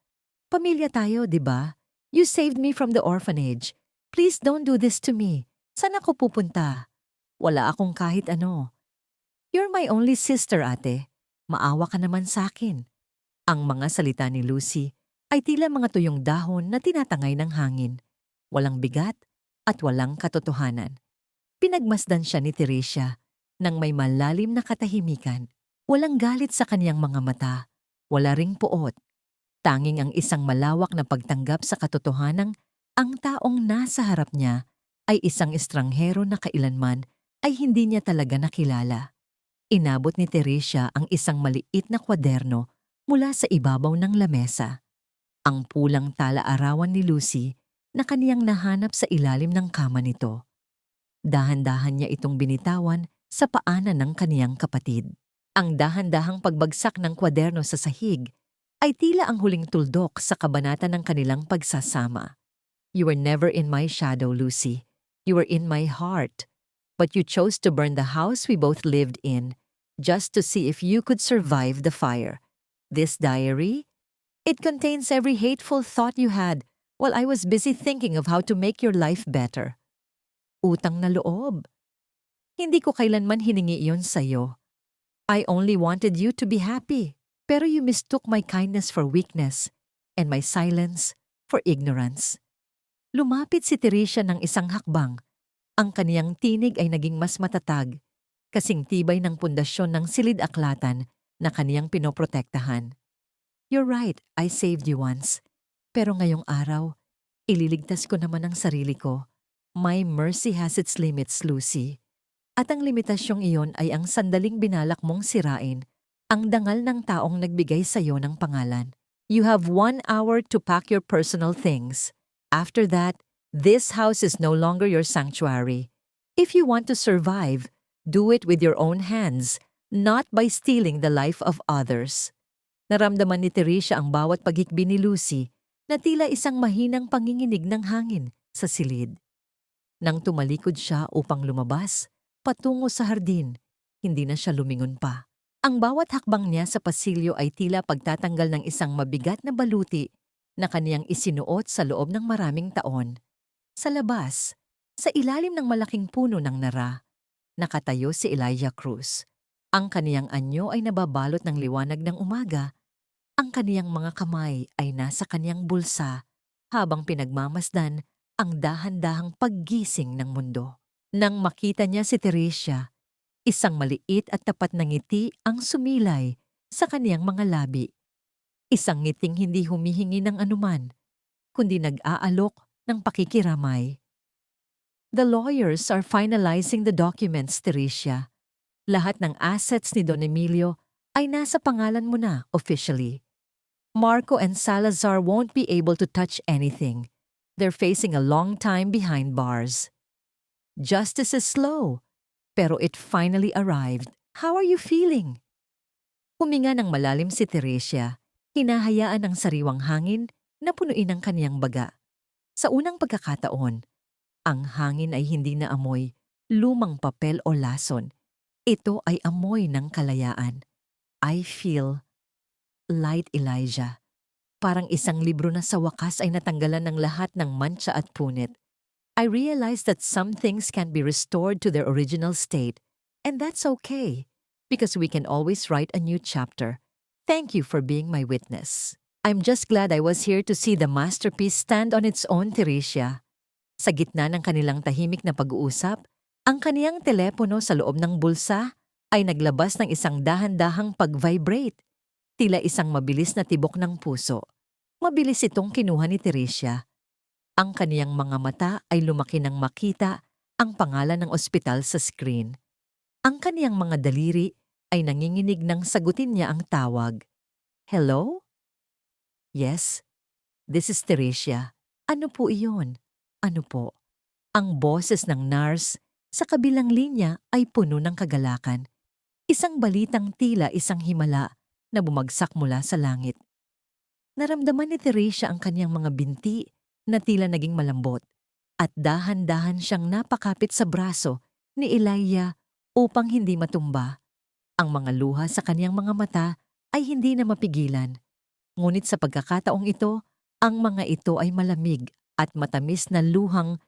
Pamilya tayo, di ba? You saved me from the orphanage. Please don't do this to me. Saan ako pupunta? Wala akong kahit ano. You're my only sister, ate. Maawa ka naman sa akin. Ang mga salita ni Lucy ay tila mga tuyong dahon na tinatangay ng hangin. Walang bigat at walang katotohanan. Pinagmasdan siya ni Teresia nang may malalim na katahimikan. Walang galit sa kaniyang mga mata. Wala ring puot. Tanging ang isang malawak na pagtanggap sa katotohanang ang taong nasa harap niya ay isang estranghero na kailanman ay hindi niya talaga nakilala. Inabot ni Teresia ang isang maliit na kwaderno mula sa ibabaw ng lamesa. Ang pulang tala-arawan ni Lucy na kaniyang nahanap sa ilalim ng kama nito. Dahan-dahan niya itong binitawan sa paanan ng kaniyang kapatid. Ang dahan-dahang pagbagsak ng kwaderno sa sahig ay tila ang huling tuldok sa kabanata ng kanilang pagsasama. You were never in my shadow, Lucy. You were in my heart. But you chose to burn the house we both lived in, just to see if you could survive the fire. This diary? It contains every hateful thought you had while I was busy thinking of how to make your life better. Utang na loob. Hindi ko kailanman hiningi iyon sa'yo. I only wanted you to be happy, pero you mistook my kindness for weakness and my silence for ignorance. Lumapit si Teresia ng isang hakbang. Ang kaniyang tinig ay naging mas matatag, kasing tibay ng pundasyon ng silid-aklatan na kaniyang pinoprotektahan. You're right, I saved you once. Pero ngayong araw, ililigtas ko naman ang sarili ko. My mercy has its limits, Lucy. At ang limitasyong iyon ay ang sandaling binalak mong sirain, ang dangal ng taong nagbigay sa iyo ng pangalan. You have 1 hour to pack your personal things. After that, this house is no longer your sanctuary. If you want to survive, do it with your own hands, not by stealing the life of others. Naramdaman ni Teresia ang bawat paghikbi ni Lucy na tila isang mahinang panginginig ng hangin sa silid. Nang tumalikod siya upang lumabas, patungo sa hardin, hindi na siya lumingon pa. Ang bawat hakbang niya sa pasilyo ay tila pagtatanggal ng isang mabigat na baluti na kaniyang isinuot sa loob ng maraming taon. Sa labas, sa ilalim ng malaking puno ng nara, nakatayo si Elijah Cruz. Ang kaniyang anyo ay nababalot ng liwanag ng umaga. Ang kaniyang mga kamay ay nasa kaniyang bulsa habang pinagmamasdan ang dahan-dahang paggising ng mundo. Nang makita niya si Teresia, isang maliit at tapat na ngiti ang sumilay sa kaniyang mga labi. Isang ngiting hindi humihingi ng anuman, kundi nag-aalok ng pakikiramay. The lawyers are finalizing the documents, Teresia. Lahat ng assets ni Don Emilio ay nasa pangalan mo na officially. Marco and Salazar won't be able to touch anything. They're facing a long time behind bars. Justice is slow, pero it finally arrived. How are you feeling? Huminga ng malalim si Teresia, hinahayaan ng sariwang hangin na punuin ang kaniyang baga. Sa unang pagkakataon, ang hangin ay hindi na amoy lumang papel o lason. Ito ay amoy ng kalayaan. I feel light, Elijah. Parang isang libro na sa wakas ay natanggalan ng lahat ng mantsa at punit. I realized that some things can be restored to their original state, and that's okay, because we can always write a new chapter. Thank you for being my witness. I'm just glad I was here to see the masterpiece stand on its own, Teresia. Sa gitna ng kanilang tahimik na pag-uusap, ang kaniyang telepono sa loob ng bulsa ay naglabas ng isang dahan-dahang pag-vibrate, tila isang mabilis na tibok ng puso. Mabilis itong kinuha ni Teresia. Ang kaniyang mga mata ay lumaki nang makita ang pangalan ng ospital sa screen. Ang kaniyang mga daliri ay nanginginig nang sagutin niya ang tawag. Hello? Yes, this is Teresia. Ano po iyon? Ano po? Ang boses ng nurse sa kabilang linya ay puno ng kagalakan. Isang balitang tila isang himala na bumagsak mula sa langit. Naramdaman ni Teresia ang kanyang mga binti na tila naging malambot at dahan-dahan siyang napakapit sa braso ni Elijah upang hindi matumba. Ang mga luha sa kanyang mga mata ay hindi na mapigilan. Ngunit sa pagkakataong ito, ang mga ito ay malamig at matamis na luhang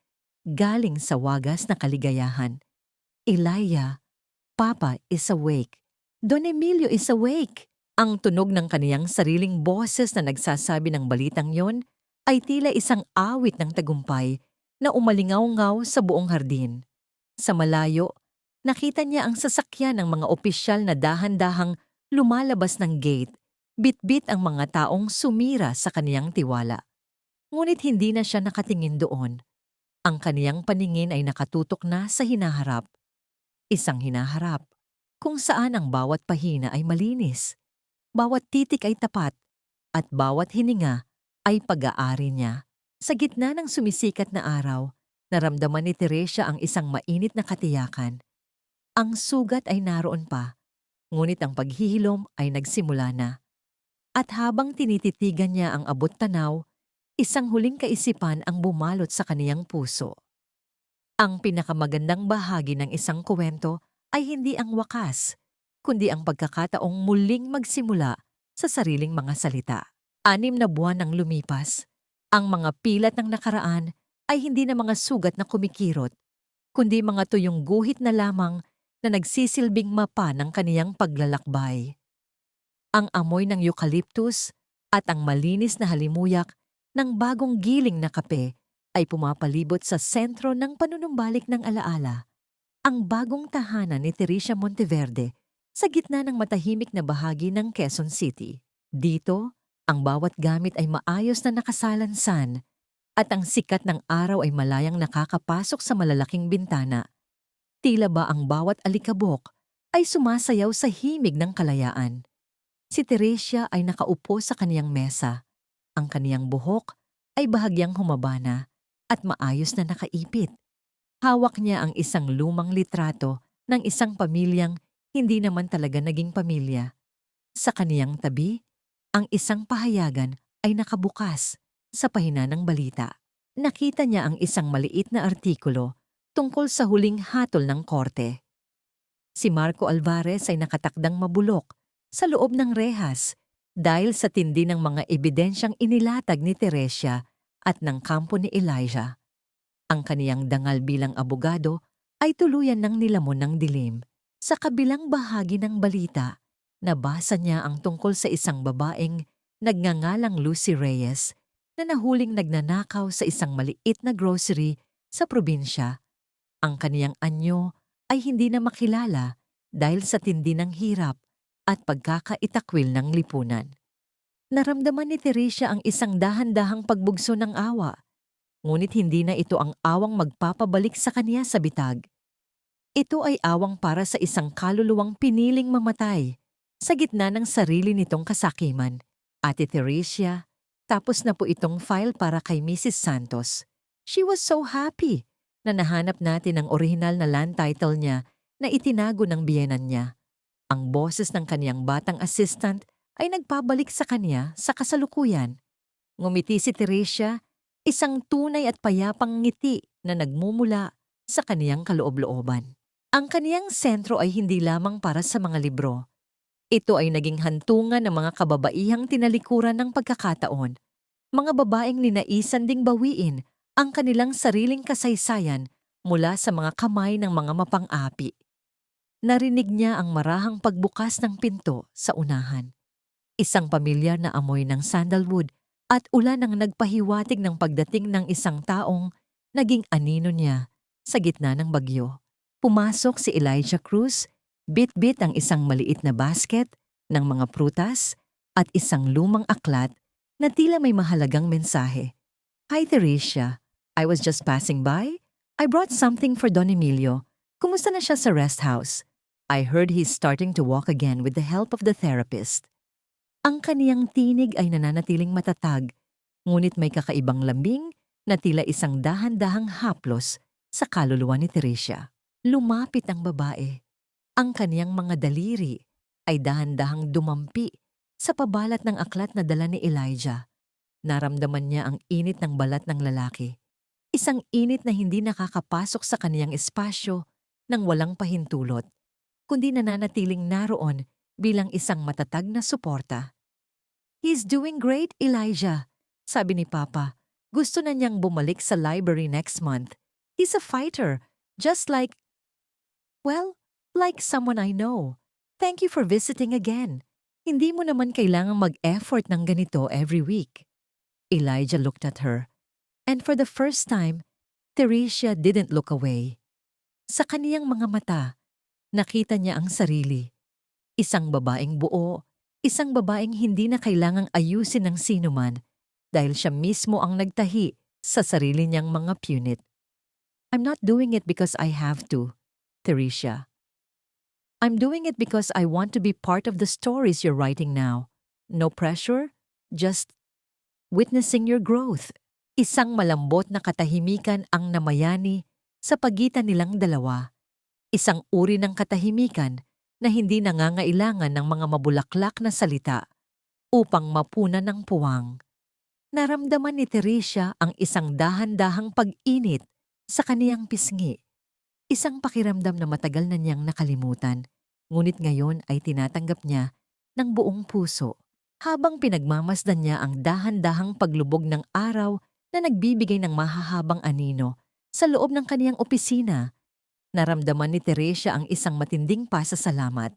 galing sa wagas na kaligayahan. Elijah, Papa is awake. Don Emilio is awake. Ang tunog ng kaniyang sariling boses na nagsasabi ng balitang yon ay tila isang awit ng tagumpay na umalingaw-ngaw sa buong hardin. Sa malayo, nakita niya ang sasakyan ng mga opisyal na dahan-dahang lumalabas ng gate, bit-bit ang mga taong sumira sa kaniyang tiwala. Ngunit hindi na siya nakatingin doon. Ang kaniyang paningin ay nakatutok na sa hinaharap. Isang hinaharap kung saan ang bawat pahina ay malinis, bawat titik ay tapat, at bawat hininga ay pag-aari niya. Sa gitna ng sumisikat na araw, naramdaman ni Teresia ang isang mainit na katiyakan. Ang sugat ay naroon pa, ngunit ang paghihilom ay nagsimula na. At habang tinititigan niya ang abot tanaw, isang huling kaisipan ang bumalot sa kaniyang puso. Ang pinakamagandang bahagi ng isang kwento ay hindi ang wakas, kundi ang pagkakataong muling magsimula sa sariling mga salita. 6 na buwan ang lumipas. Ang mga pilat ng nakaraan ay hindi na mga sugat na kumikirot, kundi mga tuyong guhit na lamang na nagsisilbing mapa ng kaniyang paglalakbay. Ang amoy ng eucalyptus at ang malinis na halimuyak ng bagong giling na kape ay pumapalibot sa sentro ng panunumbalik ng alaala, ang bagong tahanan ni Teresia Monteverde sa gitna ng matahimik na bahagi ng Quezon City. Dito, ang bawat gamit ay maayos na nakasalansan at ang sikat ng araw ay malayang nakakapasok sa malalaking bintana. Tila ba ang bawat alikabok ay sumasayaw sa himig ng kalayaan. Si Teresia ay nakaupo sa kaniyang mesa. Ang kaniyang buhok ay bahagyang humaba na at maayos na nakaipit. Hawak niya ang isang lumang litrato ng isang pamilyang hindi naman talaga naging pamilya. Sa kaniyang tabi, ang isang pahayagan ay nakabukas sa pahina ng balita. Nakita niya ang isang maliit na artikulo tungkol sa huling hatol ng korte. Si Marco Alvarez ay nakatakdang mabulok sa loob ng rehas dahil sa tindi ng mga ebidensyang inilatag ni Teresia at ng kampo ni Elijah. Ang kaniyang dangal bilang abogado ay tuluyan ng nilamon ng dilim. Sa kabilang bahagi ng balita, nabasa niya ang tungkol sa isang babaeng nagngangalang Lucy Reyes na nahuling nagnanakaw sa isang maliit na grocery sa probinsya. Ang kaniyang anyo ay hindi na makilala dahil sa tindi ng hirap at pagkakaitakwil ng lipunan. Naramdaman ni Teresia ang isang dahan-dahang pagbugso ng awa, ngunit hindi na ito ang awang magpapabalik sa kaniya sa bitag. Ito ay awang para sa isang kaluluwang piniling mamatay sa gitna ng sarili nitong kasakiman. Ate Teresia, tapos na po itong file para kay Mrs. Santos. She was so happy na nahanap natin ang orihinal na land title niya na itinago ng biyenan niya. Ang boses ng kaniyang batang assistant ay nagpabalik sa kanya sa kasalukuyan. Ngumiti si Teresia, isang tunay at payapang ngiti na nagmumula sa kaniyang kaloob-looban. Ang kaniyang sentro ay hindi lamang para sa mga libro. Ito ay naging hantungan ng mga kababaihang tinalikuran ng pagkakataon. Mga babaeng ninaisan ding bawiin ang kanilang sariling kasaysayan mula sa mga kamay ng mga mapang-api. Narinig niya ang marahang pagbukas ng pinto sa unahan. Isang pamilyar na amoy ng sandalwood at ulan ang nagpahiwatig ng pagdating ng isang taong naging anino niya sa gitna ng bagyo. Pumasok si Elijah Cruz, bit-bit ang isang maliit na basket ng mga prutas at isang lumang aklat na tila may mahalagang mensahe. Hi Teresia, I was just passing by. I brought something for Don Emilio. Kumusta na siya sa rest house? I heard he's starting to walk again with the help of the therapist. Ang kaniyang tinig ay nananatiling matatag, ngunit may kakaibang lambing na tila isang dahan-dahang haplos sa kaluluwa ni Teresia. Lumapit ang babae. Ang kaniyang mga daliri ay dahan-dahang dumampi sa pabalat ng aklat na dala ni Elijah. Naramdaman niya ang init ng balat ng lalaki. Isang init na hindi nakakapasok sa kaniyang espasyo nang walang pahintulot, kundi nananatiling naroon bilang isang matatag na suporta. He's doing great, Elijah, sabi ni Papa. Gusto na niyang bumalik sa library next month. He's a fighter, just like someone I know. Thank you for visiting again. Hindi mo naman kailangang mag-effort ng ganito every week. Elijah looked at her, and for the first time, Teresia didn't look away. Sa kaniyang mga mata, nakita niya ang sarili. Isang babaeng buo, isang babaeng hindi na kailangang ayusin ng sinuman dahil siya mismo ang nagtahi sa sarili niyang mga punit. I'm not doing it because I have to, Teresia. I'm doing it because I want to be part of the stories you're writing now. No pressure, just witnessing your growth. Isang malambot na katahimikan ang namayani sa pagitan nilang dalawa. Isang uri ng katahimikan na hindi nangangailangan ng mga mabulaklak na salita upang mapunan ng puwang. Naramdaman ni Teresia ang isang dahan-dahang pag-init sa kaniyang pisngi. Isang pakiramdam na matagal na niyang nakalimutan, ngunit ngayon ay tinatanggap niya ng buong puso. Habang pinagmamasdan niya ang dahan-dahang paglubog ng araw na nagbibigay ng mahahabang anino sa loob ng kaniyang opisina, naramdaman ni Teresia ang isang matinding pasasalamat.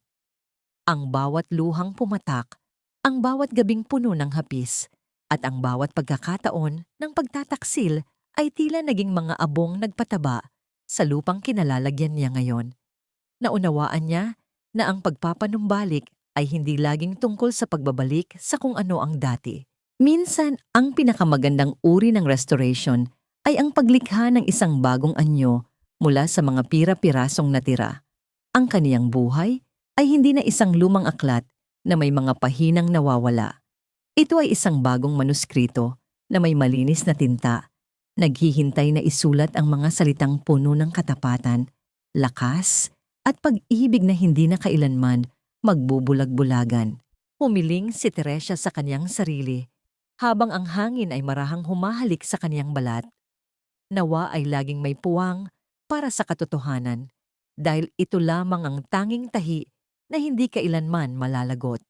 Ang bawat luhang pumatak, ang bawat gabing puno ng hapis, at ang bawat pagkakataon ng pagtataksil ay tila naging mga abong nagpataba sa lupang kinalalagyan niya ngayon. Naunawaan niya na ang pagpapanumbalik ay hindi laging tungkol sa pagbabalik sa kung ano ang dati. Minsan, ang pinakamagandang uri ng restoration ay ang paglikha ng isang bagong anyo mula sa mga pira-pirasong natira. Ang kaniyang buhay ay hindi na isang lumang aklat na may mga pahinang nawawala. Ito ay isang bagong manuskrito na may malinis na tinta, naghihintay na isulat ang mga salitang puno ng katapatan, lakas, at pag-ibig na hindi na kailanman magbubulag-bulagan. Humiling si Teresia sa kaniyang sarili, habang ang hangin ay marahang humahalik sa kaniyang balat. Nawa ay laging may puwang para sa katotohanan, dahil ito lamang ang tanging tahi na hindi kailanman malalagot.